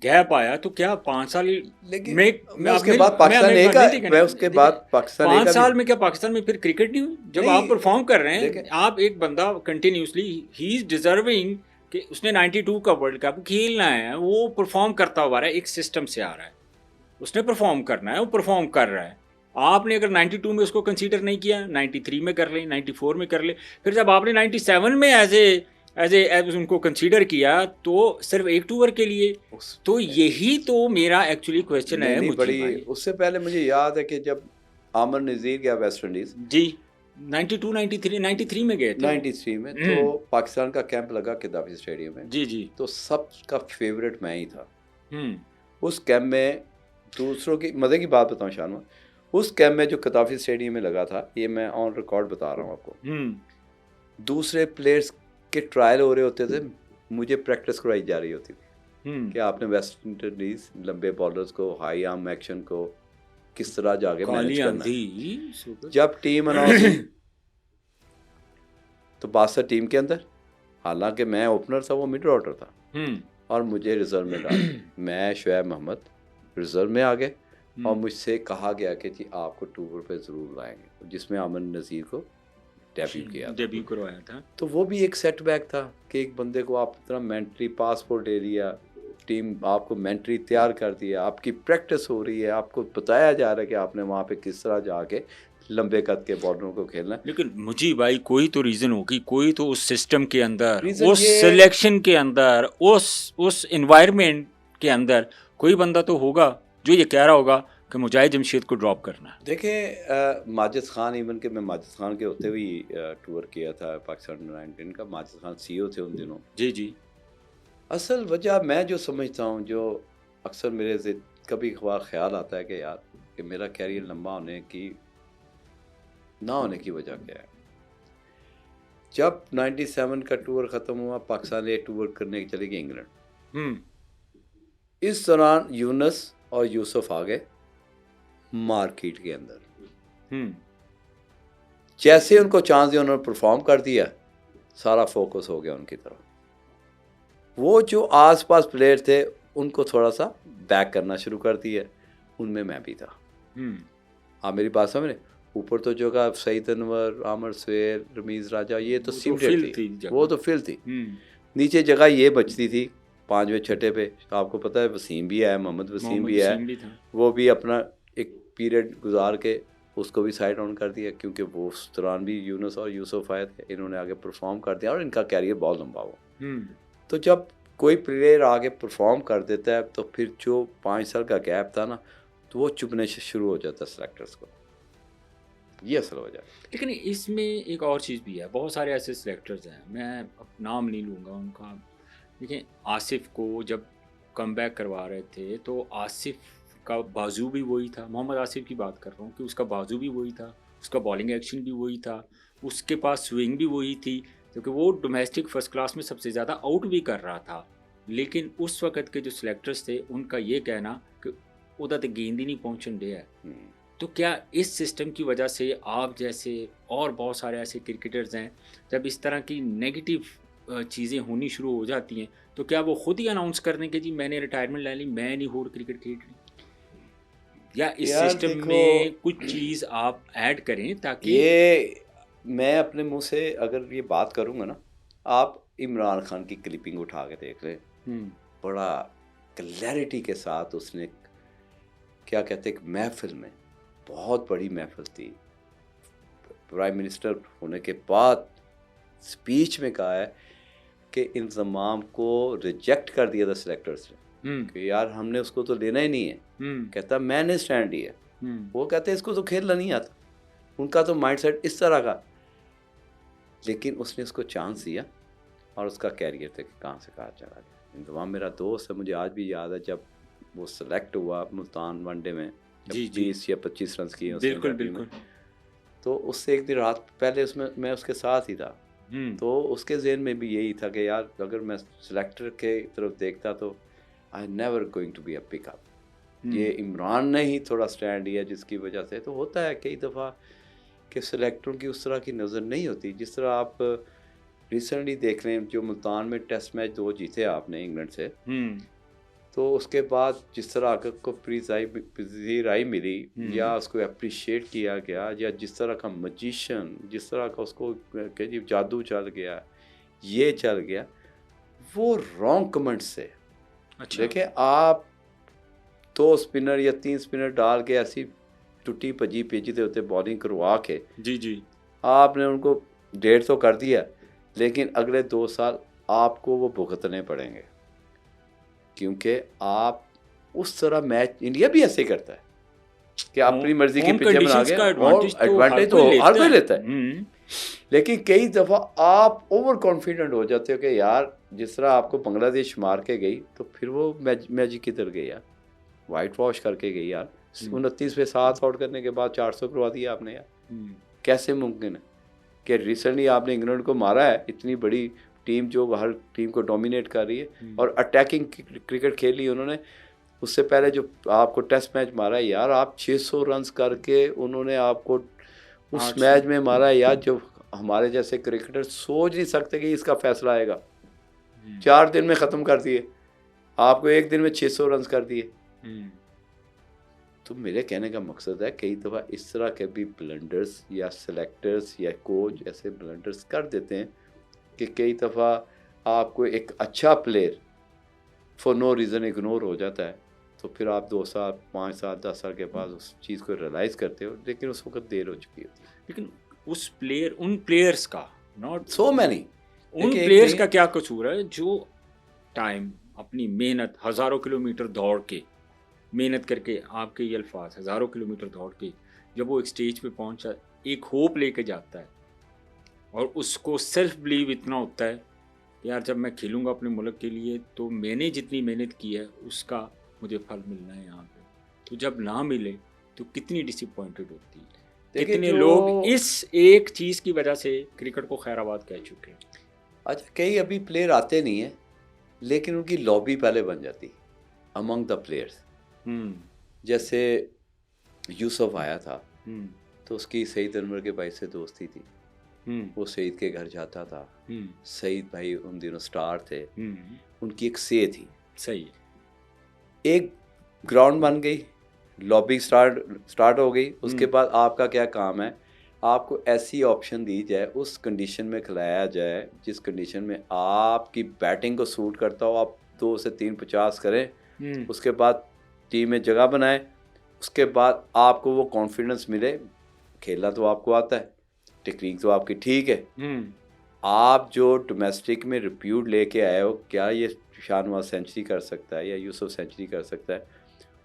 गैप आया तो क्या 5 साल मैं उसके बाद पाकिस्तान एक मैं उसके बाद पाकिस्तान 5 साल में क्या पाकिस्तान में फिर क्रिकेट नहीं हुई? जब आप परफॉर्म कर रहे हैं, आप एक बंदा कंटिन्यूसली, ही इज डिजर्विंग कि उसने 92 का वर्ल्ड कप खेलना है, वो परफॉर्म करता हुआ रहा है, एक सिस्टम से आ रहा है, उसने परफॉर्म करना है, वो परफॉर्म कर रहा है। आपने अगर 92 में उसको कंसीडर नहीं किया, 93 में कर ले, 94 में कर ले, फिर जब आपने 97 में एज उनको कंसीडर किया तो सिर्फ एक टूर के लिए, तो यही तो मेरा एक्चुअली क्वेश्चन है। मुझे बड़ी उससे पहले मुझे याद है कि जब आमिर नज़ीर गया वेस्ट इंडीज जी 92 93 में गए थे, 93 में, तो पाकिस्तान का कैंप लगा गद्दाफी स्टेडियम में। जी जी। तो सबका फेवरेट मैं ही था। उस कैंप में दूसरों की मज़े की बात बताऊं शानमा, उस कैम्प में जो कताफी स्टेडियम में लगा था, ये मैं ऑन रिकॉर्ड बता रहा हूँ आपको, दूसरे प्लेयर्स के ट्रायल हो रहे होते थे, मुझे प्रैक्टिस करवाई जा रही होती थी कि आपने वेस्ट इंडीज लंबे बॉलर्स को, हाई आर्म एक्शन को किस तरह जाके मैनेज करना है। जब टीम अनाउंस हुई तो बादशाह टीम के अंदर, हालांकि मैं ओपनर था, वो मिडल ऑर्डर था, और मुझे रिजर्व में डाल दिया। मैं शुएब मोहम्मद रिजर्व में आ गए और मुझसे कहा गया कि जी आपको टूर पे ज़रूर लाएंगे, जिसमें अमन नज़ीर को डेब्यू करवाया था। तो वो भी एक सेटबैक था कि एक बंदे को आप इतना मेंटली पासपोर्ट दे दिया, टीम आपको मेंटली तैयार कर दिया, आपकी प्रैक्टिस हो रही है, आपको बताया जा रहा है कि आपने वहाँ पे किस तरह जाके लंबे कद के बॉलरों को खेलना। लेकिन मुझे भाई कोई तो रीज़न होगी, कोई तो उस सिस्टम के अंदर, उस सिलेक्शन के अंदर, उस एनवायरनमेंट के अंदर कोई बंदा तो होगा जो ये कह रहा होगा कि मुजाहिद जमशेद को ड्रॉप करना है। देखें माजिद खान, इवन के मैं माजिद खान के होते हुए टूर किया था पाकिस्तान 19 का, माजिद खान CEO थे उन दिनों। जी जी। असल वजह मैं जो समझता हूँ, जो अक्सर मेरे कभी कभार ख्याल आता है कि यार कि मेरा कैरियर लंबा होने की ना होने की वजह क्या है। जब 97 का टूर ख़त्म हुआ, पाकिस्तान ये टूर करने चले गए इंग्लैंड। इस दौरान यूनस और यूसुफ आ गए मार्केट के अंदर। जैसे उनको चांस दिया, उन्होंने परफॉर्म कर दिया, सारा फोकस हो गया उनकी तरफ। वो जो आसपास प्लेयर थे उनको थोड़ा सा बैक करना शुरू कर दिया, उनमें मैं भी था। आप मेरी बात समझ रहे? ऊपर तो जगह सईद अनवर, आमर सवेर, रमीज़ राजा, ये तो सीमेंटेड थी, वो तो फिल थी। नीचे जगह ये बचती थी 5वें छठे पे। आपको पता है वसीम भी है, मोहम्मद वसीम भी है, वो भी अपना एक पीरियड गुजार के उसको भी साइड ऑन कर दिया, क्योंकि वो उस दौरान भी यूनुस और यूसुफ आए थे, इन्होंने आगे परफॉर्म कर दिया और इनका कैरियर बहुत लंबा हुआ। तो जब कोई प्लेयर आगे परफॉर्म कर देता है तो फिर जो 5 साल का गैप था ना, तो वो चुभने से शुरू हो जाता है सेलेक्टर्स को। ये असल वजह। लेकिन इसमें एक और चीज़ भी है, बहुत सारे ऐसे सेलेक्टर्स हैं, मैं अब नाम नहीं लूँगा उनका। देखिए आसिफ को जब कम बैक करवा रहे थे तो आसिफ का बाजू भी वही था, मोहम्मद आसिफ की बात कर रहा हूँ, कि उसका बाजू भी वही था, उसका बॉलिंग एक्शन भी वही था, उसके पास स्विंग भी वही थी, क्योंकि वो डोमेस्टिक फर्स्ट क्लास में सबसे ज़्यादा आउट भी कर रहा था। लेकिन उस वक़्त के जो सिलेक्टर्स थे उनका ये कहना कि उधर तक गेंद ही नहीं पहुँचन दे है। तो क्या इस सिस्टम की वजह से आप जैसे और बहुत सारे ऐसे क्रिकेटर्स हैं, जब इस तरह की नेगेटिव चीज़ें होनी शुरू हो जाती हैं तो क्या वो खुद ही अनाउंस कर दें कि जी मैंने रिटायरमेंट ले ली, मैं नहीं हो क्रिकेट खेल रही, या इस सिस्टम में कुछ चीज़ आप ऐड करें ताकि? ये मैं अपने मुंह से अगर ये बात करूँगा ना, आप इमरान खान की क्लिपिंग उठा के देख लें, बड़ा क्लैरिटी के साथ उसने क्या कहते एक महफिल में, बहुत बड़ी महफिल थी, प्राइम मिनिस्टर होने के बाद स्पीच में कहा है कि इंतज़ाम को रिजेक्ट कर दिया था सिलेक्टर्स ने कि यार हमने उसको तो लेना ही नहीं है। कहता मैंने स्टैंड लिया, वो कहते इसको तो खेलना नहीं आता, उनका तो माइंडसेट इस तरह का। लेकिन उसने उसको चांस दिया और उसका कैरियर तक कहाँ से कहाँ चला गया। इंतज़ाम मेरा दोस्त है, मुझे आज भी याद है जब वो सेलेक्ट हुआ मुल्तान वनडे में, 20 या 25 रन किए उसने। बिल्कुल। तो उससे एक दिन रात पहले उसमें मैं उसके साथ ही था, तो उसके ज़हन में भी यही था कि यार अगर मैं सिलेक्टर के तरफ देखता तो I never going to be a pickup. ये इमरान ने ही थोड़ा स्टैंड लिया जिसकी वजह से। तो होता है कई दफ़ा कि सिलेक्टरों की उस तरह की नज़र नहीं होती। जिस तरह आप रिसेंटली देख लें, जो मुल्तान में टेस्ट मैच 2 जीते आपने इंग्लैंड से, तो उसके बाद जिस तरह आकर को पजीराई मिली या उसको अप्रिशिएट किया गया, या जिस तरह का मजिशियन, जिस तरह का उसको जी जादू चल गया, ये चल गया, वो रॉन्ग कमेंट से। अच्छा। देखिए आप 2 स्पिनर या 3 स्पिनर डाल के ऐसी टूटी भजी पेचीदे होते बॉलिंग करवा के जी आपने उनको 1.5 तो कर दिया, लेकिन अगले 2 साल आपको वो भुगतने पड़ेंगे, क्योंकि आप उस तरह मैच, इंडिया भी ऐसे करता है कि अपनी मर्जी की पिच बना के, और एडवांटेज तो हर कोई लेता है। लेकिन कई दफ़ा आप ओवर कॉन्फिडेंट हो जाते हो कि यार जिस तरह आपको बांग्लादेश मार के गई, तो फिर वो मैजिक किधर गया। वाइट वॉश करके गई यार। 29 पे 7 आउट करने के बाद 400 करवा दिया आपने यार। कैसे मुमकिन है कि रिसेंटली आपने इंग्लैंड को मारा है, इतनी बड़ी टीम जो हर टीम को डोमिनेट कर रही है और अटैकिंग क्रिकेट खेली उन्होंने। उससे पहले जो आपको टेस्ट मैच मारा है यार, आप 600 रन करके उन्होंने आपको उस मैच में मारा है यार, जो हमारे जैसे क्रिकेटर सोच नहीं सकते कि इसका फैसला आएगा। 4 दिन में ख़त्म कर दिए, आपको 1 दिन में 600 रन कर दिए। तो मेरे कहने का मकसद है कई दफ़ा इस तरह के भी ब्लंडर्स या सेलेक्टर्स या कोच ऐसे ब्लंडर्स कर देते हैं कि कई दफ़ा आपको एक अच्छा player for no reason ignore हो जाता है। तो फिर आप 2 साल 5 साल 10 साल के बाद उस चीज़ को रियलाइज़ करते हो, लेकिन उस वक्त देर हो चुकी होती है। लेकिन उन प्लेयर्स का नॉट सो मैनी उन प्लेयर्स का क्या कसूर है जो टाइम अपनी मेहनत हज़ारों किलोमीटर दौड़ के मेहनत करके, आपके ये अल्फाज हज़ारों किलोमीटर दौड़ के जब वो एक स्टेज पे पहुंचा, एक होप लेके जाता है और उसको सेल्फ बिलीव इतना होता है यार जब मैं खेलूँगा अपने मुल्क के लिए तो मैंने जितनी मेहनत की है उसका मुझे फल मिलना है यहाँ पे। तो जब ना मिले तो कितनी डिसअपॉइंटेड होती है। कितने लोग इस एक चीज़ की वजह से क्रिकेट को खैराबाद कह चुके हैं। अच्छा, कई अभी प्लेयर आते नहीं हैं लेकिन उनकी लॉबी पहले बन जाती अमंग द प्लेयर्स। जैसे यूसुफ आया था तो उसकी सईद अनवर के भाई से दोस्ती थी, वो सईद के घर जाता था। सईद भाई उन दिनों स्टार थे, उनकी एक से थी। सही, एक ग्राउंड बन गई, लॉबी स्टार्ट हो गई। उसके बाद आपका क्या काम है, आपको ऐसी ऑप्शन दी जाए, उस कंडीशन में खिलाया जाए जिस कंडीशन में आपकी बैटिंग को सूट करता हो। आप 2 से 3 50 करें, उसके बाद टीम में जगह बनाए, उसके बाद आपको वो कॉन्फिडेंस मिले। खेलना तो आपको आता है, टेक्निक तो आपकी ठीक है। आप जो डोमेस्टिक में रिप्यूट लेके आए हो, क्या ये शाहनवाज सेंचुरी कर सकता है या यूसुफ सेंचुरी कर सकता है,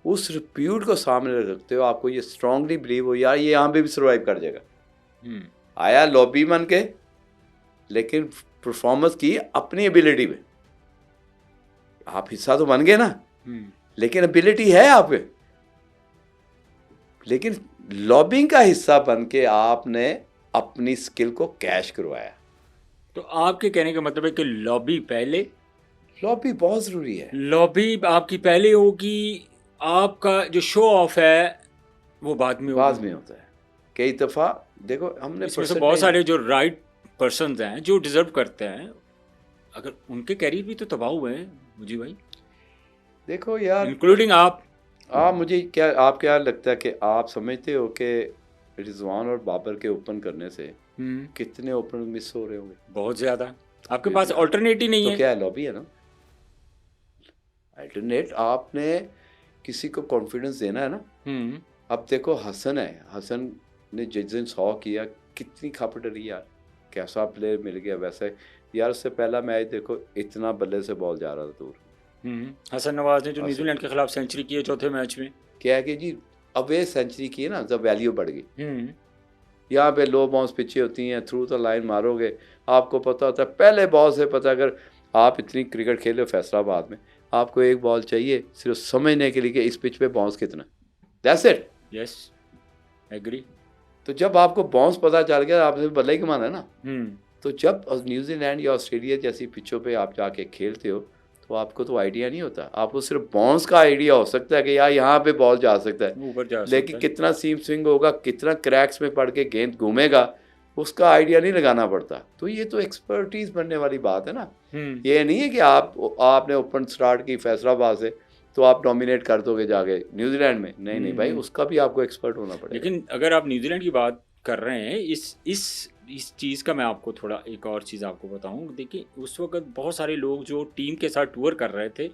उस रिप्यूट को सामने रखते हो, आपको ये स्ट्रांगली बिलीव हो यार ये यहाँ पे भी सर्वाइव कर जाएगा। आया लॉबी बन के, लेकिन परफॉर्मेंस की अपनी एबिलिटी में। आप हिस्सा तो बन गए ना, लेकिन एबिलिटी है आप पे, लेकिन लॉबिंग का हिस्सा बन के आपने अपनी स्किल को कैश करवाया। तो आपके कहने का मतलब है कि लॉबी बहुत ज़रूरी है। लॉबी आपकी पहले होगी, आपका जो शो ऑफ है वो बाद में होता है। कई दफ़ा देखो हमने इसमें से बहुत सारे जो राइट पर्सन्स हैं जो डिजर्व करते हैं, अगर उनके कैरियर भी तो तबाह हुए हैं मुझे भाई। देखो यार, इंक्लूडिंग आप मुझे क्या लगता है कि आप समझते हो कि रिजवान और बाबर के ओपन करने से कितने ओपन मिस हो रहे होंगे? बहुत ज़्यादा। आपके पास ऑल्टरनेट ही नहीं है। तो क्या है, लॉबी है ना। अल्टरनेट आपने किसी को कॉन्फिडेंस देना है ना। अब देखो हसन है, हसन ने जिस दिन 100 किया कितनी खप डरी यार, कैसा प्लेयर मिल गया। वैसे यार उससे पहला मैच देखो, इतना बल्ले से बॉल जा रहा था दूर। हसन नवाज ने जो न्यूजीलैंड के खिलाफ सेंचुरी की है चौथे मैच में, क्या है कि जी अब ये सेंचुरी की है ना, जब वैल्यू बढ़ गई। यहाँ पे लो बाउंस पिछे होती हैं, थ्रू द लाइन मारोगे, आपको पता होता है पहले बॉल से पता। अगर आप इतनी क्रिकेट खेले फैसलाबाद में, आपको एक बॉल चाहिए सिर्फ समझने के लिए कि इस पिच पे बाउंस कितना, दैट्स इट। Yes, agree. तो जब आपको बाउंस पता चल गया, आपसे बल्ले ही कमाना है ना। तो जब न्यूजीलैंड या ऑस्ट्रेलिया जैसी पिचों पे आप जाके खेलते हो तो आपको तो आइडिया नहीं होता, आपको सिर्फ बाउंस का आइडिया हो सकता है कि यार यहाँ पे बॉल जा सकता है, ऊपर जा लेकिन सकता है। कितना सीम स्विंग होगा, कितना क्रैक्स में पड़ के गेंद घूमेगा, उसका आइडिया नहीं लगाना पड़ता। तो ये तो एक्सपर्टीज बनने वाली बात है ना। ये नहीं है कि आपने ओपन स्टार्ट की फैसलाबाद से तो आप डोमिनेट कर दोगे जाके न्यूजीलैंड में। नहीं भाई, उसका भी आपको एक्सपर्ट होना पड़ेगा। लेकिन अगर आप न्यूजीलैंड की बात कर रहे हैं, इस चीज़ का मैं आपको थोड़ा एक और चीज़ आपको बताऊं। देखिए उस वक्त बहुत सारे लोग जो टीम के साथ टूर कर रहे थे,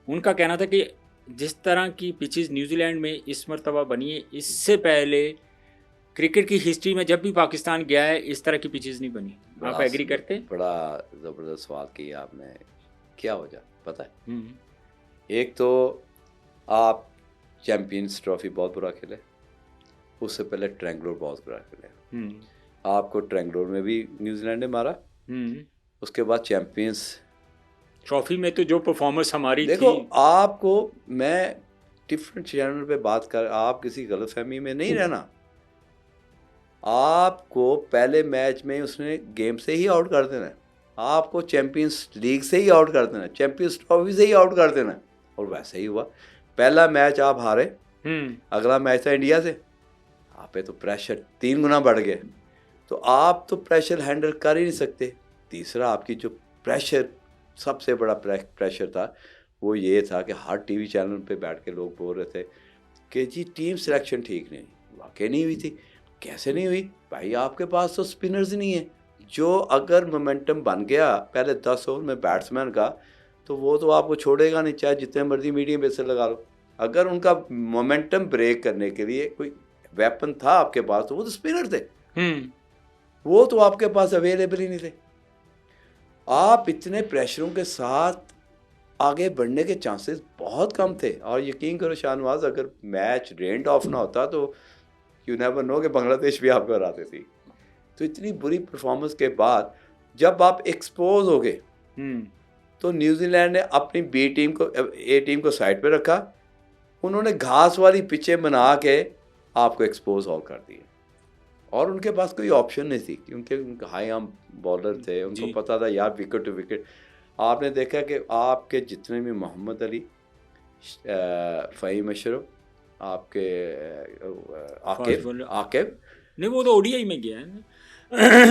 उनका कहना था कि जिस तरह की पिचेस न्यूजीलैंड में इस मरतबा बनी है, इससे पहले क्रिकेट की हिस्ट्री में जब भी पाकिस्तान गया है इस तरह की पिचेस नहीं बनी। आप एग्री करते हैं? बड़ा ज़बरदस्त सवाल किया आपने। क्या हो जा पता है, एक तो आप चैम्पियंस ट्रॉफी बहुत बुरा खेले, उससे पहले ट्रैंगलोर बहुत बुरा खेले। आपको ट्रैंगलोर में भी न्यूजीलैंड ने मारा, उसके बाद चैम्पियंस ट्रॉफी में तो जो परफॉर्मेंस हमारी देखो थी। आपको मैं डिफरेंट चैनल पे बात कर, आप किसी गलतफहमी में नहीं रहना। आपको पहले मैच में उसने गेम से ही आउट कर देना है, आपको चैंपियंस लीग से ही आउट कर देना है, चैंपियंस ट्रॉफी से ही आउट कर देना है। और वैसे ही हुआ, पहला मैच आप हारे, अगला मैच था इंडिया से, आप पे तो प्रेशर 3 गुना बढ़ गया, तो आप तो प्रेशर हैंडल कर ही नहीं सकते। तीसरा, आपकी जो प्रेशर, सबसे बड़ा प्रेशर था वो ये था कि हर टीवी चैनल पे बैठ के लोग बोल रहे थे कि जी टीम सिलेक्शन ठीक नहीं, वाकई नहीं हुई थी। कैसे नहीं हुई भाई, आपके पास तो स्पिनर्स ही नहीं है। जो अगर मोमेंटम बन गया पहले 10 ओवर में बैट्समैन का, तो वो तो आपको छोड़ेगा नहीं, चाहे जितने मर्जी मीडियम पेसर लगा लो। अगर उनका मोमेंटम ब्रेक करने के लिए कोई वेपन था आपके पास, तो वो तो स्पिनर थे। वो तो आपके पास अवेलेबल ही नहीं थे। आप इतने प्रेशरों के साथ आगे बढ़ने के चांसेस बहुत कम थे। और यकीन करो शाहनवाज, अगर मैच रेंट ऑफ ना होता तो यू नेवर नो कि बांग्लादेश भी आपको हराते थी। तो इतनी बुरी परफॉर्मेंस के बाद जब आप एक्सपोज हो गए, तो न्यूजीलैंड ने अपनी बी टीम को, ए टीम को साइड पे रखा, उन्होंने घास वाली पिचें बना के आपको एक्सपोज ऑल कर दिए। और उनके पास कोई ऑप्शन नहीं थी, क्योंकि उनके हाई आर्म बॉलर थे, उनको पता था यार विकेट टू विकेट। आपने देखा कि आपके जितने भी मोहम्मद अली, फ़हीम अशरफ, आपके आकिब नहीं, वो तो ओडीआई में गया है ना,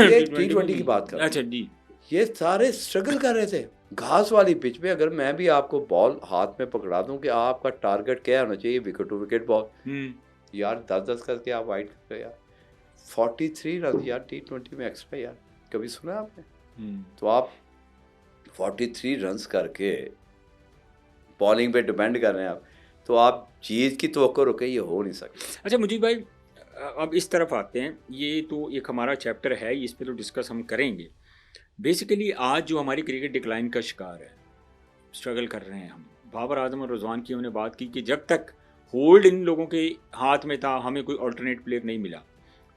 ये T20 की बात कर। अच्छा जी, ये सारे स्ट्रगल कर रहे थे घास वाली पिच पे। अगर मैं भी आपको बॉल हाथ में पकड़ा दूं कि आपका टारगेट क्या होना चाहिए, विकेट टू विकेट बॉल, यार 10-10 करके आप वाइड कर रहे यार, 43 रन यार T20 में एक्स्ट्रा, यार कभी सुना आपने? तो आप 43 रन्स करके बॉलिंग पे डिपेंड कर रहे हैं आप, तो आप जीत की तवक्को रखें, ये हो नहीं सकता। अच्छा मुजीब भाई, अब इस तरफ आते हैं, ये तो एक हमारा चैप्टर है, इस पे तो डिस्कस हम करेंगे। बेसिकली आज जो हमारी क्रिकेट डिक्लाइन का शिकार है, स्ट्रगल कर रहे हैं हम। बाबर आजम और रिजवान की हमने बात की कि जब तक होल्ड इन लोगों के हाथ में था, हमें कोई अल्टरनेट प्लेयर नहीं मिला।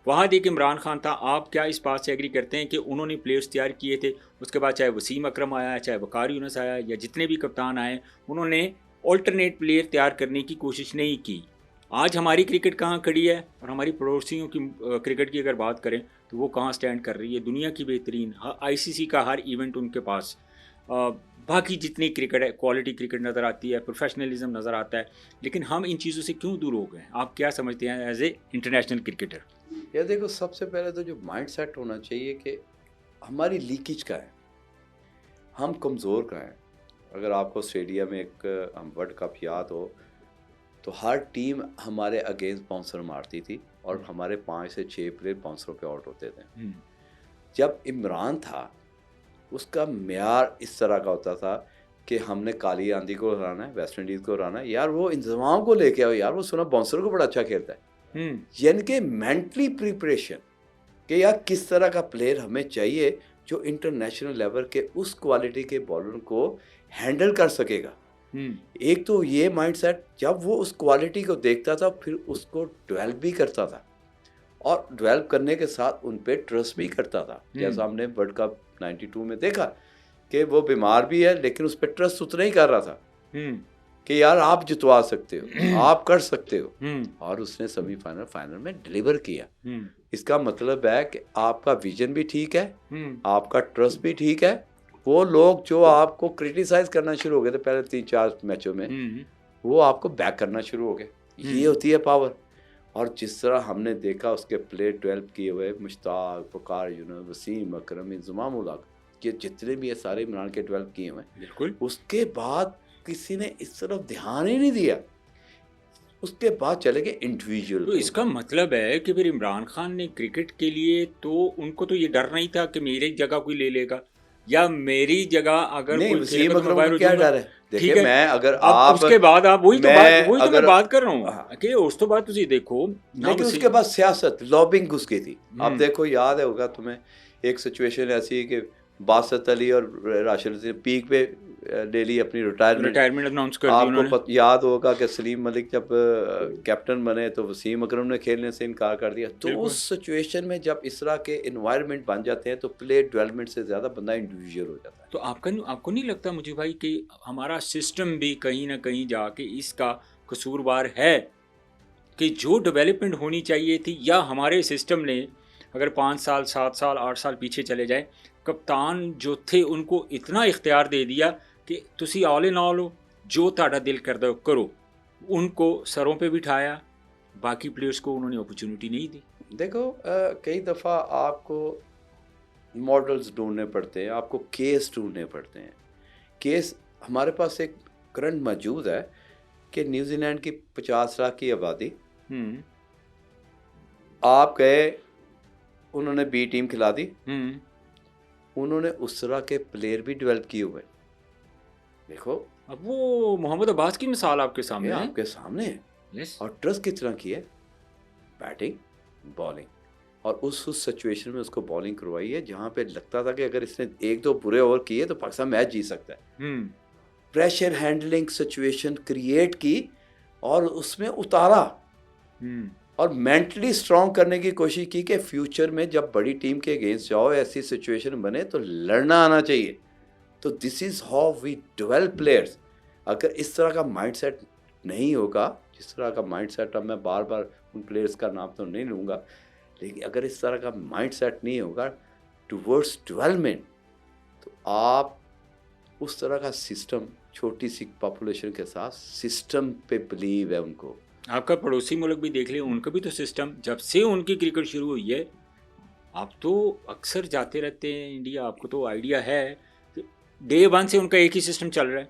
वहाँ देख इमरान खान था। आप क्या इस बात से एग्री करते हैं कि उन्होंने प्लेयर्स तैयार किए थे, उसके बाद चाहे वसीम अकरम आया, चाहे वकार यूनुस आया, या जितने भी कप्तान आए, उन्होंने अल्टरनेट प्लेयर तैयार करने की कोशिश नहीं की। आज हमारी क्रिकेट कहाँ खड़ी है, और हमारी पड़ोसियों की क्रिकेट की अगर बात करें तो वो कहाँ स्टैंड कर रही है? दुनिया की बेहतरीन आईसीसी का हर इवेंट उनके पास, बाकी जितनी क्रिकेट है, क्वालिटी क्रिकेट नज़र आती है, प्रोफेशनलिज्म नज़र आता है, लेकिन हम इन चीज़ों से क्यों दूर हो गए? आप क्या समझते हैं एज ए इंटरनेशनल क्रिकेटर? यार देखो, सबसे पहले तो जो माइंड सेट होना चाहिए कि हमारी लीकेज का है, हम कमज़ोर का है। अगर आपको ऑस्ट्रेलिया में एक वर्ल्ड कप याद हो, तो हर टीम हमारे अगेंस्ट बाउंसर मारती थी और हमारे 5 से 6 प्लेयर बाउंसरों पे आउट होते थे। जब इमरान था, उसका म्यार इस तरह का होता था कि हमने काली आंधी को हराना है, वेस्ट इंडीज़ को हराना है, यार वो इंतजाम को लेके आओ, यार वो सुना बाउंसर को बड़ा अच्छा खेलता है। यानी कि मेंटली प्रिपरेशन कि यार किस तरह का प्लेयर हमें चाहिए जो इंटरनेशनल लेवल के उस क्वालिटी के बॉलर को हैंडल कर सकेगा। एक तो ये माइंडसेट, जब वो उस क्वालिटी को देखता था फिर उसको डेवलप भी करता था, और डेवलप करने के साथ उन पे ट्रस्ट भी करता था। जैसा हमने वर्ल्ड कप 92 में देखा कि वो बीमार भी है लेकिन उस पर ट्रस्ट उतना ही कर रहा था कि यार आप जितवा सकते हो, आप कर सकते हो, और उसने सेमीफाइनल फाइनल में डिलीवर किया। इसका मतलब है कि आपका विजन भी ठीक है, आपका ट्रस्ट भी ठीक है। वो लोग जो आपको क्रिटिसाइज करना शुरू हो गए थे पहले 3-4 मैचों में, वो आपको बैक करना शुरू हो गए। ये होती है पावर। और जिस तरह हमने देखा उसके प्लेयर डेवलप किए हुए, मुश्ताक, वकार यूनुस, वसीम अकरम, इंजमाम उल हक, ये जितने भी है सारे इमरान के डेवलप किए हुए। बिल्कुल। उसके बाद किसी ने इस तरफ ध्यान ही नहीं दिया, उसके बाद चले गए इंडिविजुअल। तो इसका मतलब है कि फिर इमरान खान ने क्रिकेट के लिए तो उनको तो ये डर नहीं था कि मेरी जगह कोई ले लेगा, या मेरी जगह अगर नहीं, कोई वसीम अकरम को क्या डर है? ठीक है, मैं अगर आप उसके बाद आप वही तो मैं बात कर रहा हूँ हाँ, कि उस तो बात तुझे देखो, लेकिन उसके बाद सियासत, लॉबिंग घुस गई थी। अब देखो, याद है होगा तुम्हें, एक सिचुएशन ऐसी है कि बासत अली और राशिद ने पीक पे ले ली अपनी रिटायरमेंट अनाउंस कर दी आपको उन्होंने। याद होगा कि सलीम मलिक जब कैप्टन बने तो वसीम अकरम ने खेलने से इनकार कर दिया। तो उस सिचुएशन में जब इस तरह के इन्वायरमेंट बन जाते हैं तो प्लेयर डेवलपमेंट से ज़्यादा बंदा इंडिविजुअल हो जाता है। तो आपको नहीं लगता मुझे भाई कि हमारा सिस्टम भी कहीं ना कहीं जाके इसका कसूरवार है कि जो डेवलपमेंट होनी चाहिए थी, या हमारे सिस्टम ने अगर 5 साल 7 साल 8 साल पीछे चले जाए, कप्तान जो थे उनको इतना इख्तियार दे दिया कि तुसी ऑल इन ऑल हो, जो ताड़ा दिल कर दो करो, उनको सरों पे बिठाया, बाकी प्लेयर्स को उन्होंने अपॉर्चुनिटी नहीं दी। देखो कई दफ़ा आपको मॉडल्स ढूंढने पड़ते हैं, आपको केस ढूंढने पड़ते हैं। केस हमारे पास एक करंट मौजूद है कि न्यूजीलैंड की 50 लाख की आबादी, आप गए, उन्होंने बी टीम खिला दी, उन्होंने उस तरह के प्लेयर भी डेवलप किए हुए। देखो अब वो मोहम्मद अब्बास की मिसाल आपके सामने है, आपके सामने है। yes. और ट्रस्ट किस तरह की है, बैटिंग बॉलिंग, और उस सिचुएशन में उसको बॉलिंग करवाई है जहाँ पे लगता था कि अगर इसने 1-2 बुरे ओवर किए तो पाकिस्तान मैच जीत सकता है। प्रेशर हैंडलिंग सिचुएशन क्रिएट की और उसमें उतारा, और मेंटली स्ट्रांग करने की कोशिश की कि फ्यूचर में जब बड़ी टीम के अगेंस्ट जाओ, ऐसी सिचुएशन बने तो लड़ना आना चाहिए। तो this is how we develop players. अगर इस तरह का माइंडसेट नहीं होगा, जिस तरह का माइंडसेट, अब मैं बार बार उन प्लेयर्स का नाम तो नहीं लूँगा, लेकिन अगर इस तरह का माइंडसेट नहीं होगा टुवर्ड्स डेवलपमेंट, तो आप उस तरह का सिस्टम, छोटी सी पॉपुलेशन के साथ सिस्टम पे बिलीव है उनको। आपका पड़ोसी मुल्क भी देख लें, उनका भी तो सिस्टम, जब से उनकी क्रिकेट शुरू हुई है, आप तो अक्सर जाते रहते हैं इंडिया, आपको तो आइडिया है, डे 1 से उनका एक ही सिस्टम चल रहा है।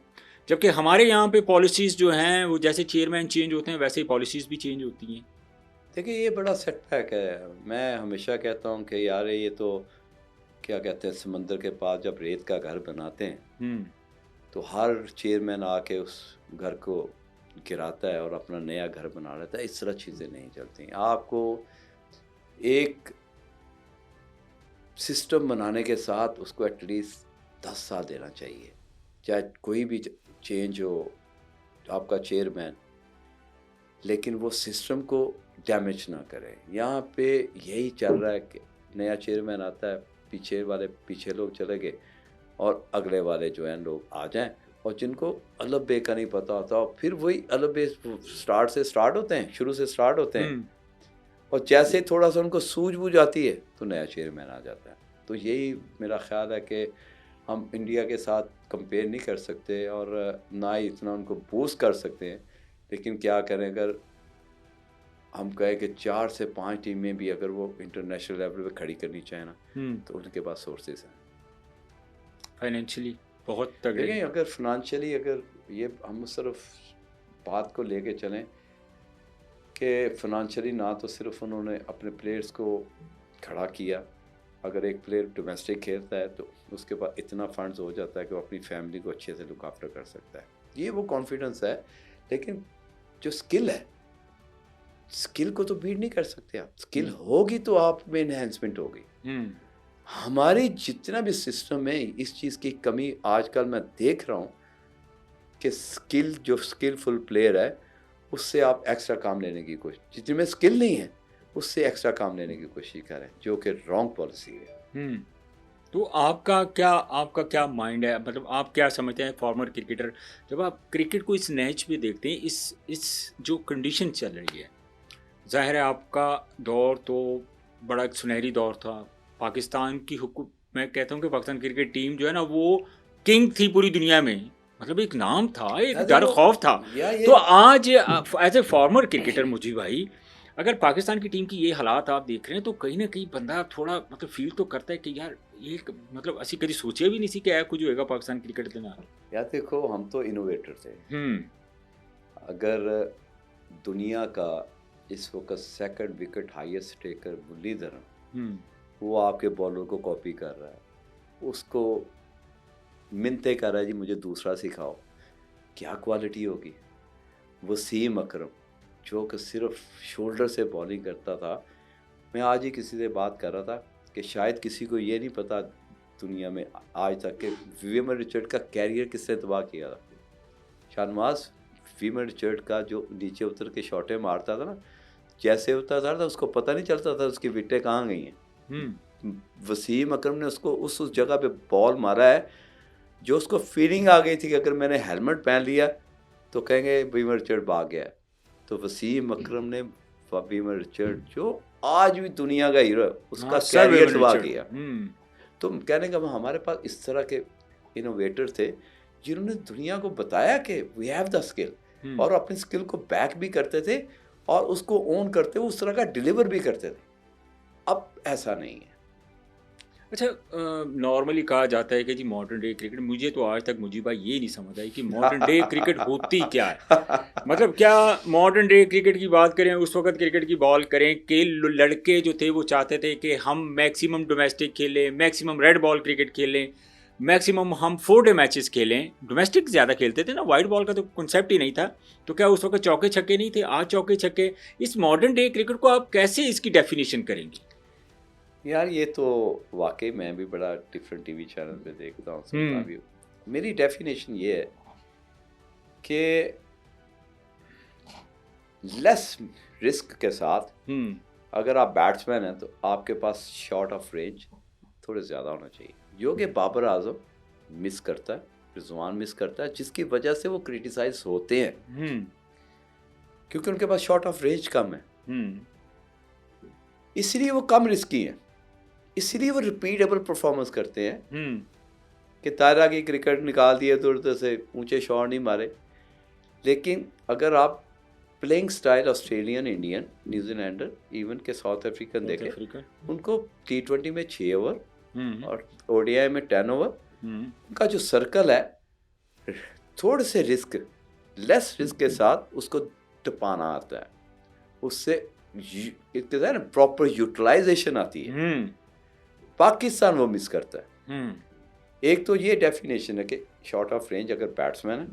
जबकि हमारे यहाँ पे पॉलिसीज़ जो हैं वो जैसे चेयरमैन चेंज होते हैं वैसे ही पॉलिसीज़ भी चेंज होती हैं। देखिए ये बड़ा सेटबैक है। मैं हमेशा कहता हूँ कि यार ये तो क्या कहते हैं, समंदर के पास जब रेत का घर बनाते हैं तो हर चेयरमैन आके उस घर को गिराता है और अपना नया घर बना लेता है। इस तरह चीज़ें नहीं चलती। आपको एक सिस्टम बनाने के साथ उसको एटलीस्ट 10 साल देना चाहिए, चाहे कोई भी चेंज हो आपका चेयरमैन, लेकिन वो सिस्टम को डैमेज ना करे। यहाँ पे यही चल रहा है कि नया चेयरमैन आता है, पीछे लोग चले गए और अगले वाले जो हैं लोग आ जाएं, और जिनको अलग बे का नहीं पता होता, और फिर वही अलग बे स्टार्ट होते हैं, शुरू से स्टार्ट होते हैं, और जैसे थोड़ा सा उनको सूझबूझ आती है तो नया चेयरमैन आ जाता है। तो यही मेरा ख्याल है कि हम इंडिया के साथ कंपेयर नहीं कर सकते और ना ही इतना उनको बूस्ट कर सकते हैं। लेकिन क्या करें, अगर हम कहें कि 4 से 5 टीमें भी अगर वो इंटरनेशनल लेवल पे खड़ी करनी चाहे ना, तो उनके पास सोर्सेज हैं फाइनेंशियली बहुत तगड़े। लेकिन अगर फाइनेंशियली, अगर ये हम सिर्फ बात को लेके चलें कि फाइनेंशियली ना तो सिर्फ उन्होंने अपने प्लेयर्स को खड़ा किया, अगर एक प्लेयर डोमेस्टिक खेलता है तो उसके पास इतना फंड्स हो जाता है कि वो अपनी फैमिली को अच्छे से लुक आफ्टर कर सकता है, ये वो कॉन्फिडेंस है। लेकिन जो स्किल है, स्किल को तो बीट नहीं कर सकते आप। स्किल होगी तो आप में एनहेंसमेंट होगी। हमारी जितना भी सिस्टम है, इस चीज़ की कमी आजकल मैं देख रहा हूँ कि जो स्किलफुल प्लेयर है उससे आप एक्स्ट्रा काम लेने की कोशिश, जितने स्किल नहीं है उससे एक्स्ट्रा काम लेने की कोशिश करें, जो कि रॉन्ग पॉलिसी है। तो आपका क्या माइंड है, मतलब आप क्या समझते हैं फॉर्मर क्रिकेटर, जब आप क्रिकेट को इस मैच में देखते हैं, इस जो कंडीशन चल रही है, ज़ाहिर है आपका दौर तो बड़ा एक सुनहरी दौर था पाकिस्तान की मैं कहता हूँ कि पाकिस्तान क्रिकेट टीम जो है ना वो किंग थी पूरी दुनिया में, मतलब एक नाम था, एक डर खौफ था। तो आज एज ए फॉर्मर क्रिकेटर मुझे भाई, अगर पाकिस्तान की टीम की ये हालात आप देख रहे हैं तो कहीं ना कहीं बंदा थोड़ा मतलब फील तो करता है कि यार ये मतलब असी कभी सोचे भी नहीं सी कि ऐ कुछ होएगा पाकिस्तान क्रिकेट के नाल। यार देखो, हम तो इनोवेटर थे। अगर दुनिया का इस वक्त second wicket highest taker Muralitharan, वो आपके बॉलर को कॉपी कर रहा है, उसको मिन्नतें कर रहा है जी मुझे दूसरा सिखाओ, क्या क्वालिटी होगी। वसीम अकरम जो कि सिर्फ शोल्डर से बॉलिंग करता था, मैं आज ही किसी से बात कर रहा था कि शायद किसी को ये नहीं पता दुनिया में आज तक कि विवियन रिचर्ड का कैरियर किसने तबाह किया था। शाहनवाज विवियन रिचर्ड का जो नीचे उतर के शॉटें मारता था ना, जैसे उतरता था उसको पता नहीं चलता था उसकी विकेटें कहाँ गई हैं। वसीम अकरम ने उसको उस जगह पे बॉल मारा है जो उसको फीलिंग आ गई थी कि अगर मैंने हेलमेट पहन लिया तो कहेंगे बीमर रिचर्ड भाग गया। तो वसीम अकरम ने बीमर रिचर्ड जो आज भी दुनिया का हीरो है उसका कैरियर तबाह किया। तो कहने का हमारे पास इस तरह के इनोवेटर थे जिन्होंने दुनिया को बताया कि वी हैव द स्किल, और अपनी स्किल को बैक भी करते थे और उसको ओन करते हुए उस तरह का डिलीवर भी करते थे। अब ऐसा नहीं है। अच्छा, नॉर्मली कहा जाता है कि जी मॉडर्न डे क्रिकेट, मुझे तो आज तक मुझे भाई ये नहीं समझ आई कि मॉडर्न डे क्रिकेट होती क्या है। मतलब क्या मॉडर्न डे क्रिकेट की बात करें, उस वक्त क्रिकेट की बॉल करें कि लड़के जो थे वो चाहते थे कि हम मैक्सिमम डोमेस्टिक खेलें, मैक्सिमम रेड बॉल क्रिकेट खेलें, मैक्सिमम हम 4 डे मैचेस खेलें। डोमेस्टिक ज़्यादा खेलते थे ना, वाइट बॉल का तो कॉन्सेप्ट ही नहीं था। तो क्या उस वक्त चौके छक्के नहीं थे? आज चौके छक्के। इस मॉडर्न डे क्रिकेट को आप कैसे इसकी डेफिनेशन करेंगे? यार ये तो वाकई मैं भी बड़ा डिफरेंट टीवी चैनल पे देखता हूँ, सुनता भी हूँ। मेरी डेफिनेशन ये है कि लेस रिस्क के साथ अगर आप बैट्समैन हैं तो आपके पास शॉट ऑफ रेंज थोड़े ज़्यादा होना चाहिए, जो कि बाबर आजम मिस करता है, रिजवान मिस करता है, जिसकी वजह से वो क्रिटिसाइज होते हैं क्योंकि उनके पास शॉट ऑफ रेंज कम है। इसलिए वो कम रिस्की हैं, इसलिए वो रिपीटेबल परफॉर्मेंस करते हैं कि तारा की क्रिकेट निकाल दिए तो उधर से ऊंचे शॉट नहीं मारे। लेकिन अगर आप playing style Australian, Indian, New Zealander, even के साउथ अफ्रीकन देखें, उनको T20 में 6 ओवर और ODI में 10 ओवर, उनका जो सर्कल है थोड़े से लेस रिस्क के साथ उसको टपाना आता है, उससे कहते हैं ना प्रॉपर यूटिलाइजेशन आती है। पाकिस्तान वो मिस करता है। एक तो ये डेफिनेशन है कि शॉर्ट ऑफ रेंज अगर बैट्समैन है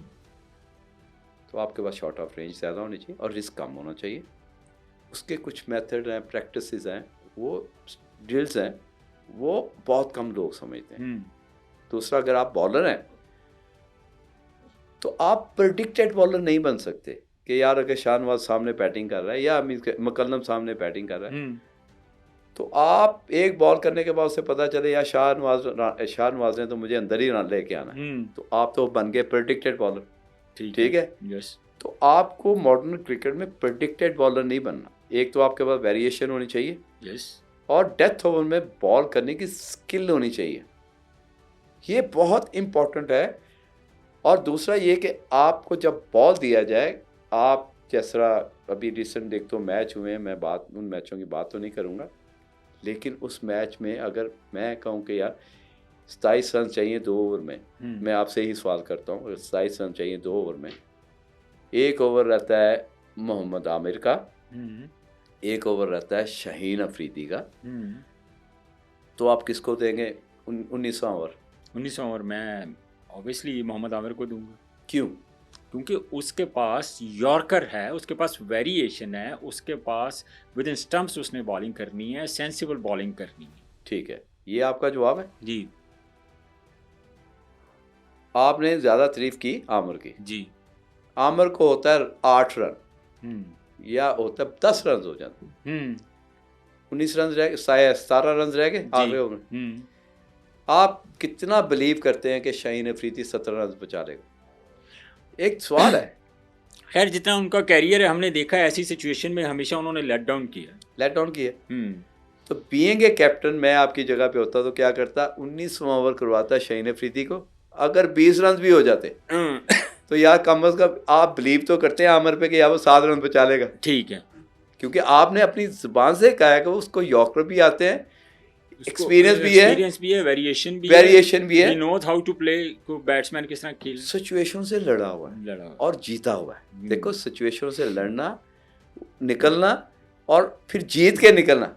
तो आपके पास शॉर्ट ऑफ रेंज ज़्यादा होनी चाहिए और रिस्क कम होना चाहिए। उसके कुछ मेथड हैं, प्रैक्टिसेस हैं, वो ड्रिल्स हैं, वो बहुत कम लोग समझते हैं। दूसरा, अगर आप बॉलर हैं तो आप प्रेडिक्टेड बॉलर नहीं बन सकते कि यार अगर शाहनवाज सामने बैटिंग कर रहा है या मुकल्लम सामने बैटिंग कर रहा है तो आप एक बॉल करने के बाद उसे पता चले यार शाहनवाज ने तो मुझे अंदर ही रन लेके आना है, तो आप तो बन गए प्रेडिक्टेड बॉलर। ठीक है। यस। तो आपको मॉडर्न क्रिकेट में प्रेडिक्टेड बॉलर नहीं बनना। एक तो आपके पास वेरिएशन होनी चाहिए, यस, और डेथ ओवर में बॉल करने की स्किल होनी चाहिए, ये बहुत इम्पोर्टेंट है। और दूसरा ये कि आपको जब बॉल दिया जाए, आप जैसा अभी रिसेंट एक तो मैच हुए हैं, मैं उन मैचों की बात तो नहीं करूँगा, लेकिन उस मैच में अगर मैं कहूँ कि यार 27 रन चाहिए 2 ओवर में, मैं आपसे ही सवाल करता हूँ, 27 रन चाहिए 2 ओवर में, 1 ओवर रहता है मोहम्मद आमिर का, 1 ओवर रहता है शाहीन अफरीदी का, तो आप किसको देंगे 19वां ओवर? 19वां ओवर मैं ऑब्वियसली मोहम्मद आमिर को दूंगा। क्यों? क्योंकि उसके पास यॉर्कर है, उसके पास वेरिएशन है, उसके पास विद इन स्टम्प्स उसने बॉलिंग करनी है, सेंसिबल बॉलिंग करनी है। ठीक है, ये आपका जवाब है जी। आपने ज़्यादा तारीफ की आमिर की। जी। आमिर को होता है 8 रन या होता है 10 रन हो जाते, 19 रन रह गए, 17 रन रह गए आखिरी ओवर में। आप कितना बिलीव करते हैं कि शाहीन अफरीदी 17 रन बचा लेगा? एक सवाल है। खैर जितना उनका कैरियर है, हमने देखा है ऐसी सिचुएशन में हमेशा उन्होंने लेट डाउन किया। तो बीइंग ए कैप्टन मैं आपकी जगह पे होता तो क्या करता? 19वां ओवर करवाता शाहीन अफरीदी को, अगर 20 रन भी हो जाते तो यार कम अज कम आप बिलीव तो करते हैं आमिर पे कि यार वो 7 रन बचा लेगा। ठीक है, क्योंकि आपने अपनी जुबान से कहा है कि उसको यॉर्कर भी आते हैं, एक्सपीरियंस भी है, वेरिएशन भी है, he knows how to play, को बैट्समैन किस तरह खेल, सिचुएशन से लड़ा हुआ है और जीता हुआ है। देखो सिचुएशन से लड़ना, निकलना और फिर जीत के निकलना,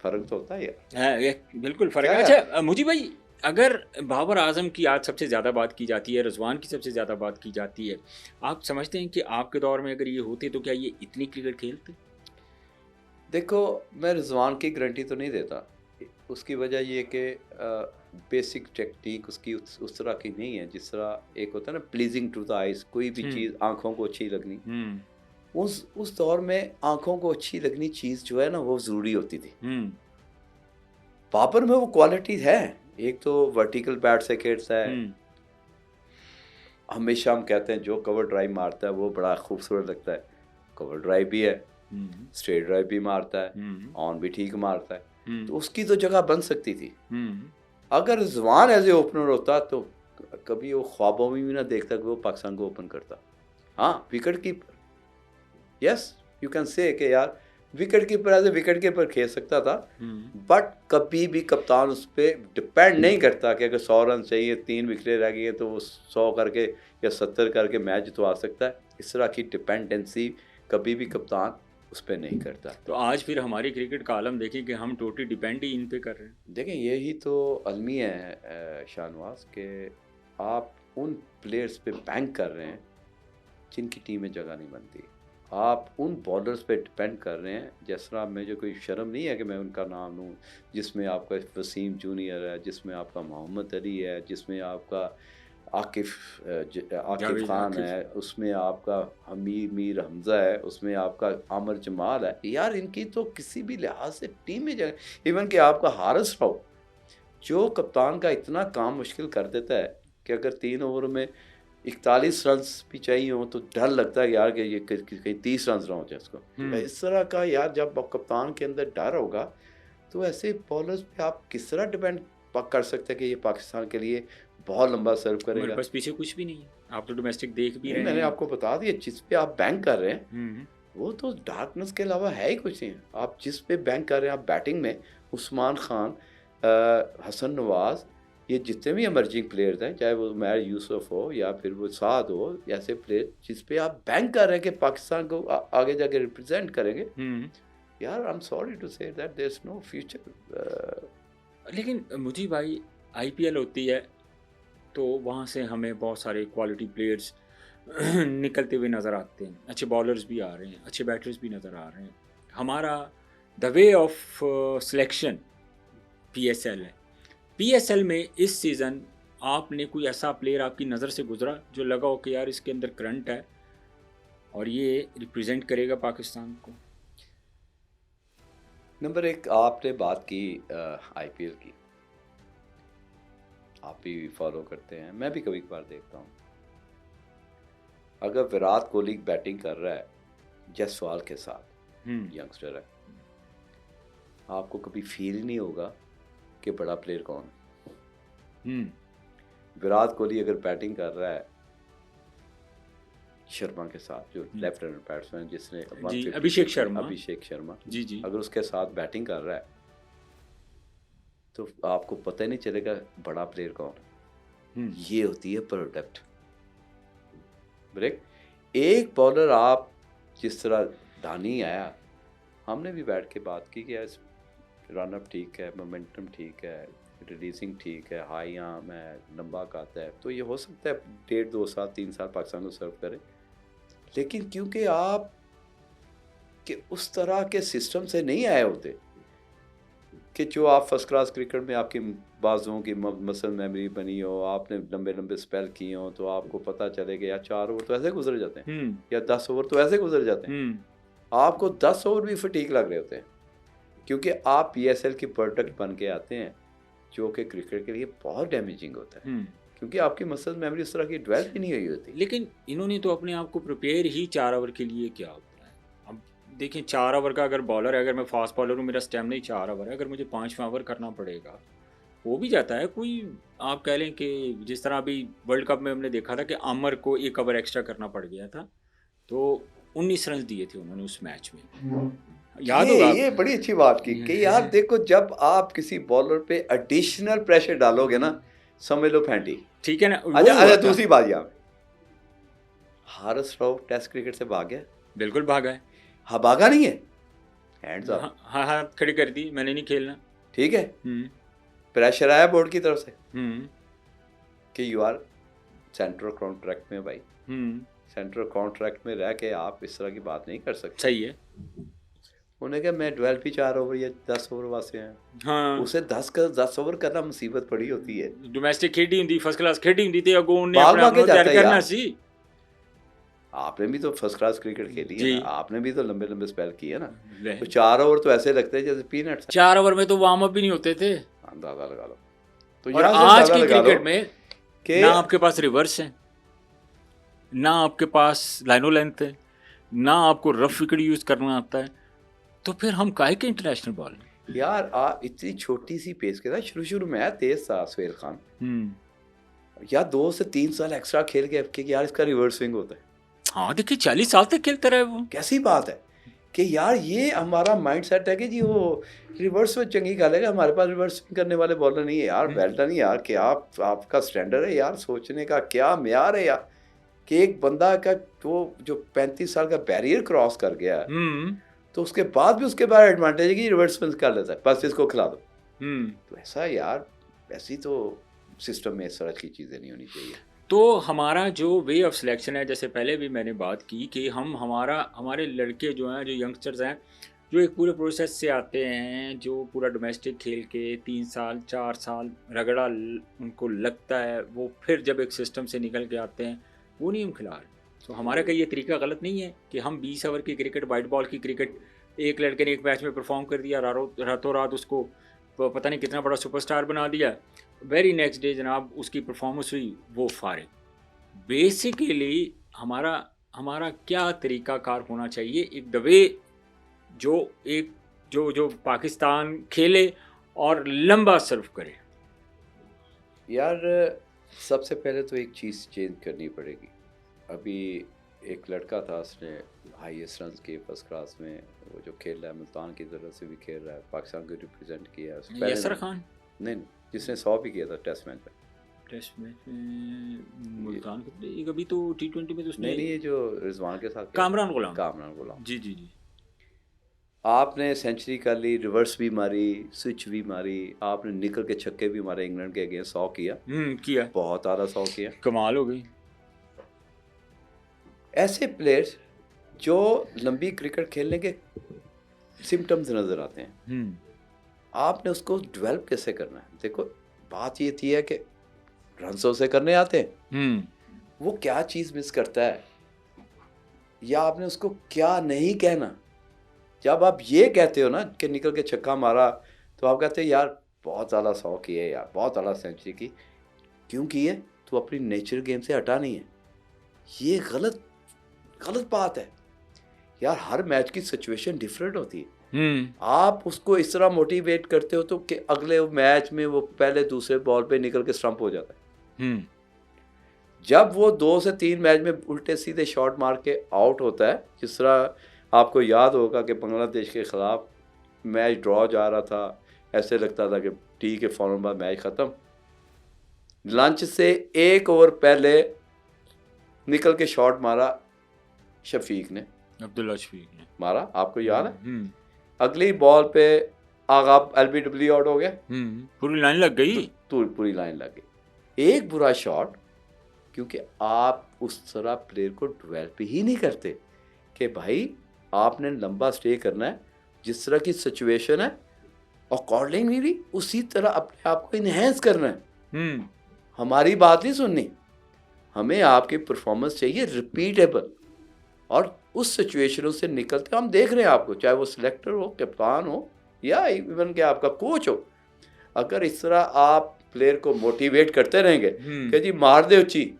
फर्क तो होता है। बिल्कुल फर्क है। अच्छा मुझे भाई, अगर बाबर आजम की आज सबसे ज़्यादा बात की जाती है, रिजवान की सबसे ज़्यादा बात की जाती है, आप समझते हैं कि आपके दौर में अगर ये होते तो क्या ये इतनी क्रिकेट खेलते? देखो मैं रिजवान की गारंटी तो नहीं देता, उसकी वजह ये कि बेसिक टेक्निक उसकी उस तरह की नहीं है जिस तरह एक होता है ना प्लीजिंग टू द आइज, कोई भी चीज़ आंखों को अच्छी लगनी। उस दौर में आंखों को अच्छी लगनी चीज़ जो है ना वो ज़रूरी होती थी। बाबर में वो क्वालिटी है, एक तो वर्टिकल बैट से खेलता है, हमेशा हम कहते हैं जो कवर ड्राइव मारता है वो बड़ा खूबसूरत लगता है, कवर ड्राइव भी है, स्ट्रेट ड्राइव भी मारता है, ऑन भी ठीक मारता है, तो उसकी तो जगह बन सकती थी। अगर रिजवान एज ए ओपनर होता तो कभी वो ख्वाबों में भी ना देखता कि वो पाकिस्तान को ओपन करता। हाँ, wicket keeper, yes you can say कि यार wicket keeper as a wicket keeper खेल सकता था, बट कभी भी कप्तान उस पर डिपेंड नहीं करता कि अगर 100 रन चाहिए, 3 विकेटें रह गई हैं तो वो 100 करके या 70 करके मैच जितवा सकता है। इस तरह की डिपेंडेंसी कभी भी कप्तान उस पर नहीं करता। तो आज फिर हमारी क्रिकेट का आलम देखिए कि हम टोटली डिपेंड ही इन पे कर रहे हैं। देखें, यही तो अलमिया है शाहनवाज के आप उन प्लेयर्स पे बैंक कर रहे हैं जिनकी टीम में जगह नहीं बनती, आप उन बॉलर्स पे डिपेंड कर रहे हैं। जिस तरह मुझे कोई शर्म नहीं है कि मैं उनका नाम लूँ, जिसमें आपका वसीम जूनियर है, जिसमें आपका मोहम्मद अली है, जिसमें आपका आकिफ खान है, उसमें आपका मीर हमज़ा है, उसमें आपका आमिर जमाल है। यार इनकी तो किसी भी लिहाज से टीम में जगह, इवन कि आपका हारिस राव जो कप्तान का इतना काम मुश्किल कर देता है कि अगर 3 ओवर में 41 रन भी चाहिए हो तो डर लगता है यार कि ये कहीं 30 रन ना हो जाए इसको। इस तरह का यार जब कप्तान के अंदर डर होगा तो ऐसे बॉलर्स पे आप किस तरह डिपेंड कर सकते हैं कि ये पाकिस्तान के लिए बहुत लंबा सर्व करेगा। बस पीछे कुछ भी नहीं है, आप तो डोमेस्टिक देख भी रहे हैं। मैंने आपको बता दिया, जिस पे आप बैंक कर रहे हैं वो तो डार्कनेस के अलावा है ही कुछ नहीं। आप जिस पे बैंक कर रहे हैं, आप बैटिंग में उस्मान खान, हसन नवाज, ये जितने भी इमर्जिंग प्लेयर्स हैं, चाहे वो उमर यूसुफ हो या फिर वो साद हो, ऐसे प्लेयर जिस पे आप बैंक कर रहे हैं कि पाकिस्तान को आगे जाके रिप्रेजेंट करेंगे, यार I am sorry to say that there is no future. लेकिन मुझे भाई आईपीएल होती है तो वहाँ से हमें बहुत सारे क्वालिटी प्लेयर्स निकलते हुए नज़र आते हैं, अच्छे बॉलर्स भी आ रहे हैं, अच्छे बैटर्स भी नज़र आ रहे हैं। हमारा the way of selection PSL है। पीएसएल में इस सीज़न आपने कोई ऐसा प्लेयर आपकी नज़र से गुजरा जो लगा हो कि यार इसके अंदर करंट है और ये रिप्रेजेंट करेगा पाकिस्तान को? नंबर 1, आपने बात की आईपीएल की, आप भी फॉलो करते हैं, मैं भी कभी कभार देखता हूँ। अगर विराट कोहली बैटिंग कर रहा है जयसवाल के साथ, यंगस्टर है, आपको कभी फील नहीं होगा कि बड़ा प्लेयर कौन है। विराट कोहली अगर बैटिंग कर रहा है शर्मा के साथ, जो लेफ्ट हैंड बैट्समैन जिसने अभिषेक शर्मा जी अगर उसके साथ बैटिंग कर रहा है तो आपको पता ही नहीं चलेगा बड़ा प्लेयर कौन है। ये होती है प्रोडक्ट ब्रेक। एक बॉलर आप जिस तरह धानी आया, हमने भी बैठ के बात की कि रनअप ठीक है, मोमेंटम ठीक है, रिलीजिंग ठीक है, हाई आर्म है, लंबा काता है, तो ये हो सकता है 1.5, 2 साल, 3 साल पाकिस्तान को सर्व करे। लेकिन क्योंकि आप कि उस तरह के सिस्टम से नहीं आए होते कि जो आप फर्स्ट क्लास क्रिकेट में आपकी बाजुओं की मसल मेमोरी बनी हो, आपने लंबे लंबे स्पेल किए हो, तो आपको पता चले कि यार 4 ओवर तो ऐसे गुजर जाते हैं या 10 ओवर तो ऐसे गुजर जाते हैं। आपको 10 ओवर भी फटीक लग रहे होते हैं क्योंकि आप पीएसएल की प्रोडक्ट बन के आते हैं जो कि क्रिकेट के लिए बहुत डैमेजिंग होता है क्योंकि आपकी मसल मेमोरी उस तरह की डेवलप ही नहीं हुई होती। लेकिन इन्होंने तो अपने आप को प्रिपेयर ही 4 ओवर के लिए किया होता है। अब देखें 4 ओवर का अगर बॉलर है, अगर मैं फास्ट बॉलर हूँ, मेरा स्टैमिना ही 4 ओवर है, अगर मुझे 5वां ओवर करना पड़ेगा वो भी जाता है। कोई आप कह लें कि जिस तरह अभी वर्ल्ड कप में हमने देखा था कि आमर को 1 ओवर एक्स्ट्रा करना पड़ गया था, तो 19 रन दिए थे उन्होंने उस मैच में, याद होगा। ये बड़ी अच्छी बात की कि यार देखो जब आप किसी बॉलर पे एडिशनल प्रेशर डालोगे ना, समझ लो फैंटी, ठीक है ना। अच्छा दूसरी बात, यहाँ हारिस राव टेस्ट क्रिकेट से भाग गया। बिल्कुल भागा है। हाँ, भागा नहीं है, हैंड्स अप, हाँ हाँ खड़ी कर दी, मैंने नहीं खेलना, ठीक है। प्रेशर आया बोर्ड की तरफ से कि यू आर सेंट्रल कॉन्ट्रैक्ट में भाई, सेंट्रल कॉन्ट्रैक्ट में रह के आप इस तरह की बात नहीं कर सकते। सही है। उन्हें कहा मैं 12 भी 4 ओवर या 10 ओवर वास्ते हैं। हाँ, उसे 10 ओवर करना मुसीबत पड़ी होती है। डोमेस्टिक खेडी हुंदी, फर्स्ट क्लास खेडी हुंदी ते अगों ने अपने आप को तैयार करना सी। आपने भी तो फर्स्ट क्लास क्रिकेट खेली है ना, आपने भी तो लंबे लंबे स्पेल किए ना, तो 4 ओवर तो ऐसे लगते हैं जैसे पीनट्स। 4 ओवर में तो वार्म अप भी नहीं होते थे, अंदाजा लगा लो। तो और आज की क्रिकेट में ना आपके पास रिवर्स है, ना आपके पास लाइनो लेंथ है, ना आपको रफ विकेट यूज़ करना आता है, तो फिर हम काहे के इंटरनेशनल बॉल? यार इतनी छोटी सी पेस के साथ शुरू में तेज था सुहेल खान, यार 2 से 3 साल एक्स्ट्रा खेल के यार इसका रिवर्स स्विंग होता है। हाँ देखिए 40 साल तक खेलते रहे वो। कैसी बात है कि यार ये हमारा माइंड सेट है कि जी वो रिवर्स में चंगी गल है कि हमारे पास रिवर्स स्विंग करने वाले बॉलर नहीं है यार। बेल्टन नहीं यार, कि आपका स्टैंडर्ड है यार, सोचने का क्या म्यार है यार कि एक बंदा का वो जो 35 साल का बैरियर क्रॉस कर गया है, तो उसके बाद भी उसके बाद एडवांटेज है कि रिवर्स स्विंग कर लेता है, बस इसको खिला दो। तो ऐसा यार, ऐसी तो सिस्टम में इस तरह की चीज़ें नहीं होनी चाहिए। तो हमारा जो वे ऑफ सिलेक्शन है, जैसे पहले भी मैंने बात की कि हमारे लड़के जो हैं, जो यंगस्टर्स हैं, जो एक पूरे प्रोसेस से आते हैं, जो पूरा डोमेस्टिक खेल के 3 साल 4 साल रगड़ा उनको लगता है, वो फिर जब एक सिस्टम से निकल के आते हैं, वो नहीं हम खिला रहे। तो हमारा का ये तरीका गलत नहीं है कि हम 20 ओवर की क्रिकेट, वाइट बॉल की क्रिकेट, एक लड़के ने एक मैच में परफॉर्म कर दिया, रातों रात उसको पता नहीं कितना बड़ा सुपरस्टार बना दिया, वेरी नेक्स्ट डे जनाब उसकी परफॉर्मेंस हुई वो फारिग। बेसिकली हमारा क्या तरीक़ाकार होना चाहिए, एक दवे जो पाकिस्तान खेले और लंबा सर्व करे? यार सबसे पहले तो एक चीज़ चेंज करनी पड़ेगी। अभी एक लड़का था, उसने हाईएस्ट रन के फर्स्ट क्लास में, वो जो खेल रहा है मुल्तान की तरफ से भी खेल रहा है, पाकिस्तान को रिप्रेजेंट किया है। यसर खान नहीं, जिसने 100 भी किया था टेस्ट मैच में। टेस्ट मैच में मुल्तान के, अभी तो T20 में तो उसने नहीं, ये जो रिजवान के साथ कामरान गुलाम जी। आपने सेंचुरी कर ली, रिवर्स भी मारी, स्विच भी मारी, आपने निकल के छक्के भी मारे, इंग्लैंड के अगेंस्ट 100 किया, बहुत आला 100 किया, कमाल हो गई। ऐसे प्लेयर्स जो लंबी क्रिकेट खेलने के सिम्टम्स नज़र आते हैं, आपने उसको डेवलप कैसे करना है? देखो बात ये थी है कि रन्सों से करने आते हैं, वो क्या चीज़ मिस करता है, या आपने उसको क्या नहीं कहना। जब आप ये कहते हो ना कि निकल के छक्का मारा, तो आप कहते हो यार बहुत ज़्यादा 100 किए, यार बहुत ज़्यादा सेंचुरी की, क्यों की है? तो अपनी नेचुरल गेम से हटा नहीं है। ये गलत बात है यार। हर मैच की सिचुएशन डिफरेंट होती है। आप उसको इस तरह मोटिवेट करते हो तो कि अगले मैच में वो पहले दूसरे बॉल पे निकल के स्टंप हो जाता है। जब वो 2 से 3 मैच में उल्टे सीधे शॉट मार के आउट होता है, जिस तरह आपको याद होगा कि बांग्लादेश के ख़िलाफ़ मैच ड्रॉ जा रहा था, ऐसे लगता था कि ठीक है फ़ौरन बाद मैच ख़त्म, लंच से 1 ओवर पहले निकल के शॉट मारा शफीक ने, अब्दुल्ला शफीक ने मारा, आपको याद है? अगली बॉल पे आगाब LBW आउट हो गया, पूरी लाइन लग गई, पूरी लाइन लग गई। एक बुरा शॉट, क्योंकि आप उस तरह प्लेयर को डेवलप ही नहीं करते कि भाई आपने लंबा स्टे करना है, जिस तरह की सिचुएशन है अकॉर्डिंगली उसी तरह अपने आप को इन्हेंस करना है। हमारी बात नहीं सुननी, हमें आपकी परफॉर्मेंस चाहिए रिपीटेबल, और उस सिचुएशनों से निकलते हम देख रहे हैं आपको, चाहे वो सिलेक्टर हो, कप्तान हो, या इवन के आपका कोच हो, अगर इस तरह आप प्लेयर को मोटिवेट करते रहेंगे कि जी मार दे उची,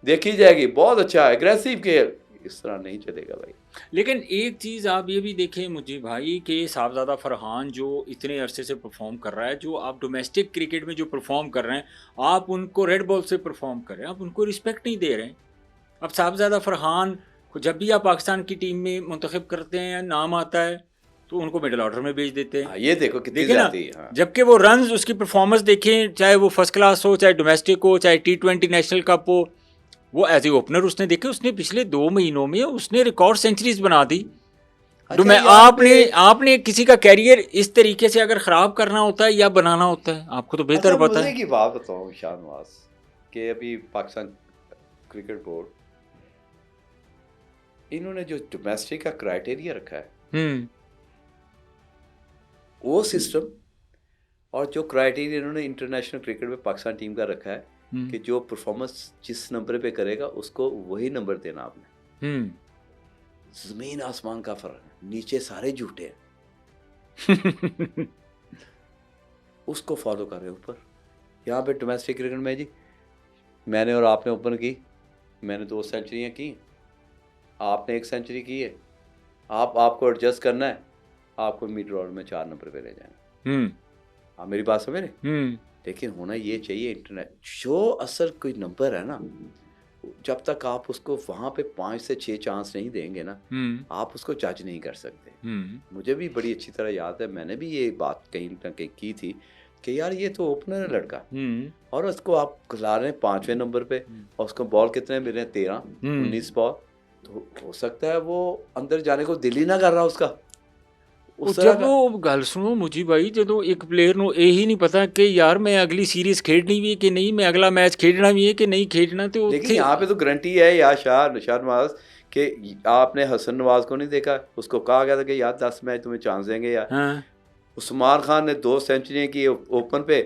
देखी जाएगी, बहुत अच्छा एग्रेसिव खेल, इस तरह नहीं चलेगा भाई। लेकिन एक चीज़ आप ये भी देखें मुझे भाई कि साहबजादा फरहान जो इतने अरसे से परफॉर्म कर रहा है, जो आप डोमेस्टिक क्रिकेट में जो परफॉर्म कर रहे हैं, आप उनको रेड बॉल से परफॉर्म कर रहे हैं, आप उनको रिस्पेक्ट नहीं दे रहे हैं। अब साहबजादा फरहान को जब भी आप पाकिस्तान की टीम में मुंतखब करते हैं, नाम आता है, तो उनको मिडिल ऑर्डर में भेज देते हैं। ये देखो कितनी ज़्यादती है। जबकि वो रन्स, उसकी परफॉर्मेंस देखें, चाहे वो फर्स्ट क्लास हो, चाहे डोमेस्टिक हो, चाहे T20 नेशनल कप हो, वो एज ए ओपनर उसने देखे, उसने पिछले 2 महीनों में उसने रिकॉर्ड सेंचुरीज बना दी। आपने किसी का कैरियर इस तरीके से अगर ख़राब करना होता है या बनाना होता है, आपको तो बेहतर पता है। की बात बताऊँ शाहनवाज, कि अभी पाकिस्तान क्रिकेट बोर्ड, इन्होंने जो डोमेस्टिक का क्राइटेरिया रखा है, वो सिस्टम, और जो क्राइटेरिया इन्होंने इंटरनेशनल क्रिकेट में पाकिस्तान टीम का रखा है कि जो परफॉर्मेंस जिस नंबर पे करेगा उसको वही नंबर देना आपने। जमीन आसमान का फर्क है, नीचे सारे झूठे हैं। उसको फॉलो कर रहे ऊपर। यहाँ पे डोमेस्टिक क्रिकेट में जी मैंने और आपने ओपन की, मैंने 2 सेंचुरियाँ की, आपने 1 सेंचुरी की है, आपको एडजस्ट करना है, आपको मिड ऑर्डर में 4 नंबर पे ले जाना। आप मेरी बात समझ रहे? लेकिन होना ये चाहिए इंटरनेट, जो असल कोई नंबर है ना, जब तक आप उसको वहाँ पे 5 से 6 चांस नहीं देंगे ना, आप उसको जज नहीं कर सकते। मुझे भी बड़ी अच्छी तरह याद है, मैंने भी ये बात कहीं ना कहीं की थी कि यार ये तो ओपनर है लड़का, और उसको आप खिला रहे हैं 5वें नंबर पे, और उसको बॉल कितने मिल रहे हैं, 13-19 बॉल, तो हो सकता है वो अंदर जाने को दिल ही ना कर रहा उसका। जब वो गल सुनो मुझी भाई, जो एक प्लेयर ਨੂੰ ਇਹ ਹੀ ਨਹੀਂ पता कि यार मैं अगली सीरीज खेडनी भी है कि नहीं, मैं अगला मैच खेडना भी है कि नहीं खेडना, तो लेकिन यहाँ पे तो गारंटी है यार शाहनवाज कि आपने हसन नवाज को नहीं देखा, उसको कहा गया था कि यार 10 मैच तुम्हें चांस देंगे यार। हाँ। उस्मान खान ने 2 सेंचुरियाँ की ओपन पे,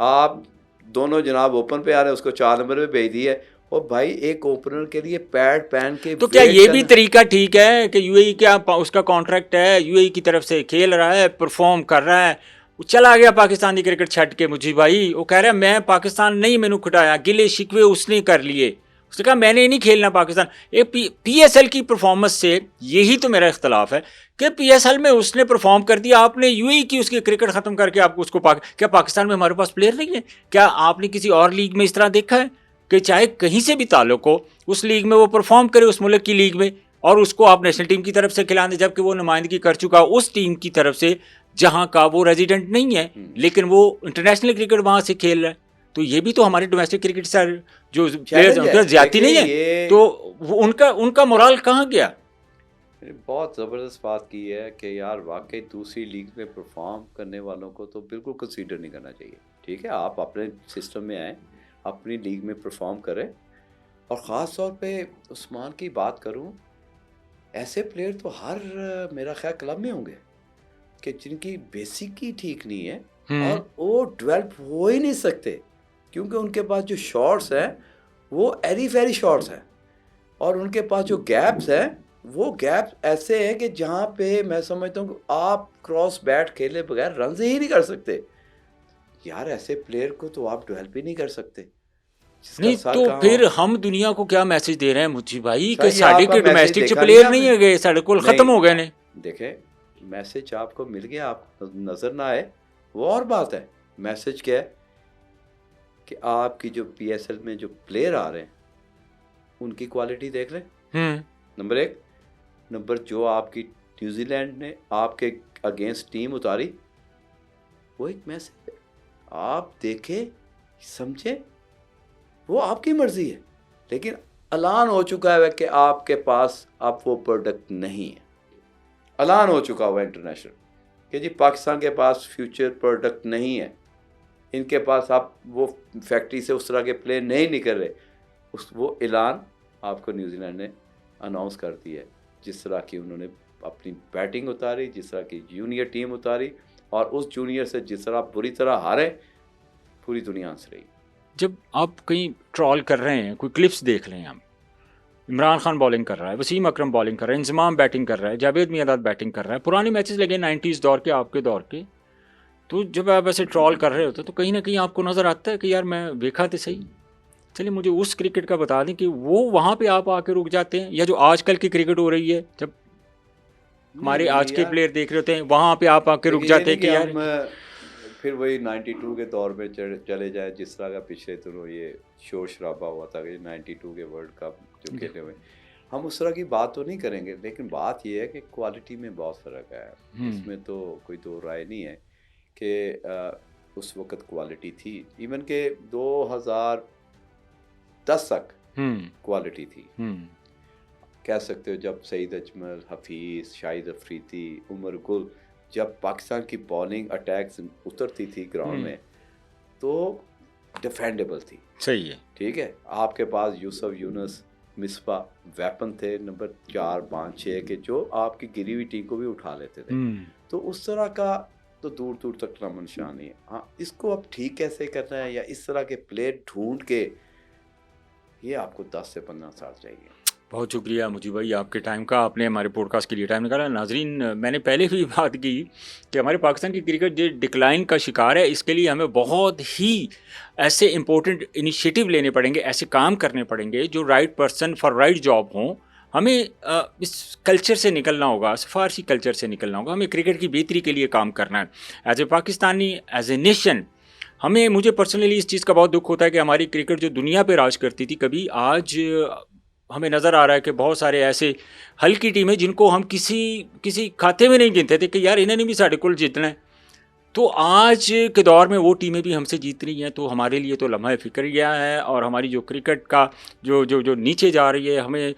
आप दोनों जनाब ओपन पे आ रहे हैं, उसको 4 नंबर पे भेज दी है। और भाई एक ओपनर के लिए पैड पहन के, तो क्या ये भी तरीका ठीक है कि यूएई क्या उसका कॉन्ट्रैक्ट है, यूएई की तरफ से खेल रहा है, परफॉर्म कर रहा है, वो चला गया पाकिस्तानी क्रिकेट छट के मुझे भाई, वो कह रहा है मैं पाकिस्तान नहीं, मैंने खटाया, गिले शिकवे उसने कर लिए, उसने कहा मैंने नहीं खेलना पाकिस्तान। एक पीएसएल की परफॉर्मेंस से यही तो मेरा इख्तलाफ है कि पीएसएल में उसने परफॉर्म कर दिया, आपने यूएई की उसकी क्रिकेट खत्म करके आपको उसको क्या पाकिस्तान में हमारे पास प्लेयर नहीं है? क्या आपने किसी और लीग में इस तरह देखा है कि चाहे कहीं से भी ताल्लुक हो, उस लीग में वो परफॉर्म करे, उस मुल्क की लीग में, और उसको आप नेशनल टीम की तरफ से खिला दें, जबकि वो नुमाइंदगी कर चुका उस टीम की तरफ से जहां का वो रेजिडेंट नहीं है, लेकिन वो इंटरनेशनल क्रिकेट वहां से खेल रहा है। तो ये भी तो हमारे डोमेस्टिक क्रिकेट से जो प्लेयर्स हैं उनका ज्यादा नहीं है, तो उनका मोराल कहाँ गया? बहुत ज़बरदस्त बात की है कि यार वाकई दूसरी लीग में परफॉर्म करने वालों को तो बिल्कुल कंसीडर नहीं करना चाहिए। ठीक है, आप अपने सिस्टम में आए, अपनी लीग में परफॉर्म करें। और ख़ास तौर पे उस्मान की बात करूं, ऐसे प्लेयर तो हर मेरा ख्याल क्लब में होंगे कि जिनकी बेसिक ही ठीक नहीं है, और वो डेवलप हो ही नहीं सकते, क्योंकि उनके पास जो शॉट्स हैं वो एरी फेरी शॉट्स हैं, और उनके पास जो गैप्स हैं वो गैप्स ऐसे हैं कि जहाँ पे मैं समझता हूँ आप क्रॉस बैट खेले बगैर रन ही नहीं कर सकते। यार ऐसे प्लेयर को तो आप डेवलप ही नहीं कर सकते। नहीं तो फिर हम दुनिया को क्या मैसेज दे रहे हैं मुझी भाई कि साढ़े के डोमेस्टिक प्लेयर नहीं है गए, साढ़े को खत्म हो गए ने। देखें, मैसेज आपको मिल गया, आप नजर ना आए वो और बात है। मैसेज क्या है कि आपकी जो पीएसएल में जो प्लेयर आ रहे हैं उनकी क्वालिटी देख लें, नंबर 1। नंबर जो आपकी न्यूजीलैंड ने आपके अगेंस्ट टीम उतारी, वो एक मैसेज है, आप देखें समझें, वो आपकी मर्जी है, लेकिन ऐलान हो चुका है कि आपके पास अब वो प्रोडक्ट नहीं है। ऐलान हो चुका हुआ इंटरनेशनल कि जी पाकिस्तान के पास फ्यूचर प्रोडक्ट नहीं है, इनके पास आप वो फैक्ट्री से उस तरह के प्लेयर नहीं निकल रहे। वो ऐलान आपको न्यूजीलैंड ने अनाउंस कर दिया है। जिस तरह की उन्होंने अपनी बैटिंग उतारी, जिस तरह की जूनियर टीम उतारी, और उस जूनियर से जिस तरह बुरी तरह हारे, पूरी दुनिया हंस रही। जब आप कहीं ट्रॉल कर रहे हैं, कोई क्लिप्स देख रहे हैं, हम इमरान खान बॉलिंग कर रहा है, वसीम अकरम बॉलिंग कर रहा है, इंजमाम बैटिंग कर रहा है, जावेद मियांदाद बैटिंग कर रहा है, पुराने मैचेस लगे 90s दौर के, आपके दौर के, तो जब आप ऐसे ट्रॉल कर रहे होते तो कहीं ना कहीं आपको नज़र आता है कि यार मैं देखा तो सही। चलिए मुझे उस क्रिकेट का बता दें कि वो वहाँ पे आप आके रुक जाते हैं, या जो आजकल की क्रिकेट हो रही है, जब हमारे आज के प्लेयर देख रहे होते हैं, वहाँ पे आप आके रुक जाते हैं कि यार फिर वही 92 के दौर में चले जाए, जिस तरह का पिछले दिनों ये शोर शराबा हुआ था कि 92 के वर्ल्ड कप जो खेले हुए, हम उस तरह की बात तो नहीं करेंगे, लेकिन बात ये है कि क्वालिटी में बहुत फ़र्क है। इसमें तो कोई दो राय नहीं है कि उस वक़्त क्वालिटी थी, इवन के 2010 तक क्वालिटी थी। कह सकते हो जब सईद अजमल, हफीज़, शाहिद अफरीदी, उमर गुल, जब पाकिस्तान की बॉलिंग अटैक्स उतरती थी ग्राउंड में तो डिफेंडेबल थी। सही है, ठीक है। आपके पास यूसुफ यूनुस, मिसबा वेपन थे नंबर 4, 5, 6 के, जो आपकी गिरी हुई टीम को भी उठा लेते थे। तो उस तरह का तो दूर दूर तक नामो निशान नहीं है। हाँ, इसको अब ठीक कैसे करना है या इस तरह के प्लेयर ढूंढ के, ये आपको 10 से 15 साल चाहिए। बहुत शुक्रिया मुझे भाई आपके टाइम का, आपने हमारे पॉडकास्ट के लिए टाइम निकाला। नाजरीन, मैंने पहले भी बात की कि हमारे पाकिस्तान की क्रिकेट जो डिक्लाइन का शिकार है, इसके लिए हमें बहुत ही ऐसे इम्पोर्टेंट इनिशिएटिव लेने पड़ेंगे, ऐसे काम करने पड़ेंगे जो right person for right job हों। हमें इस कल्चर से निकलना होगा, फारसी कल्चर से निकलना होगा। हमें क्रिकेट की बेहतरी के लिए काम करना है। As a Pakistani, as a nation, मुझे पर्सनली इस चीज़ का बहुत दुख होता है कि हमारी क्रिकेट जो दुनिया पे राज करती थी कभी, आज हमें नज़र आ रहा है कि बहुत सारे ऐसे हल्की टीमें जिनको हम किसी किसी खाते में नहीं गिनते थे कि यार इन्होंने भी साढ़े कुल जीतना है, तो आज के दौर में वो टीमें भी हमसे जीत रही हैं। तो हमारे लिए तो लम्हा फ़िक्रिया है, और हमारी जो क्रिकेट का जो जो जो नीचे जा रही है, हमें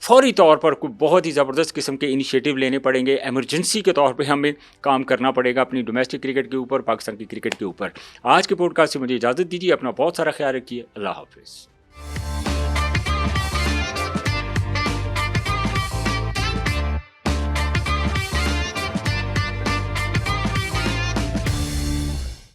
फौरी तौर पर कुछ बहुत ही ज़बरदस्त किस्म के इनिशिएटिव लेने पड़ेंगे। इमरजेंसी के तौर पे हमें काम करना पड़ेगा अपनी डोमेस्टिक क्रिकेट के ऊपर, पाकिस्तान की क्रिकेट के ऊपर। आज के पॉडकास्ट से मुझे इजाज़त दीजिए। अपना बहुत सारा ख्याल रखिए। अल्लाह हाफ़िज़।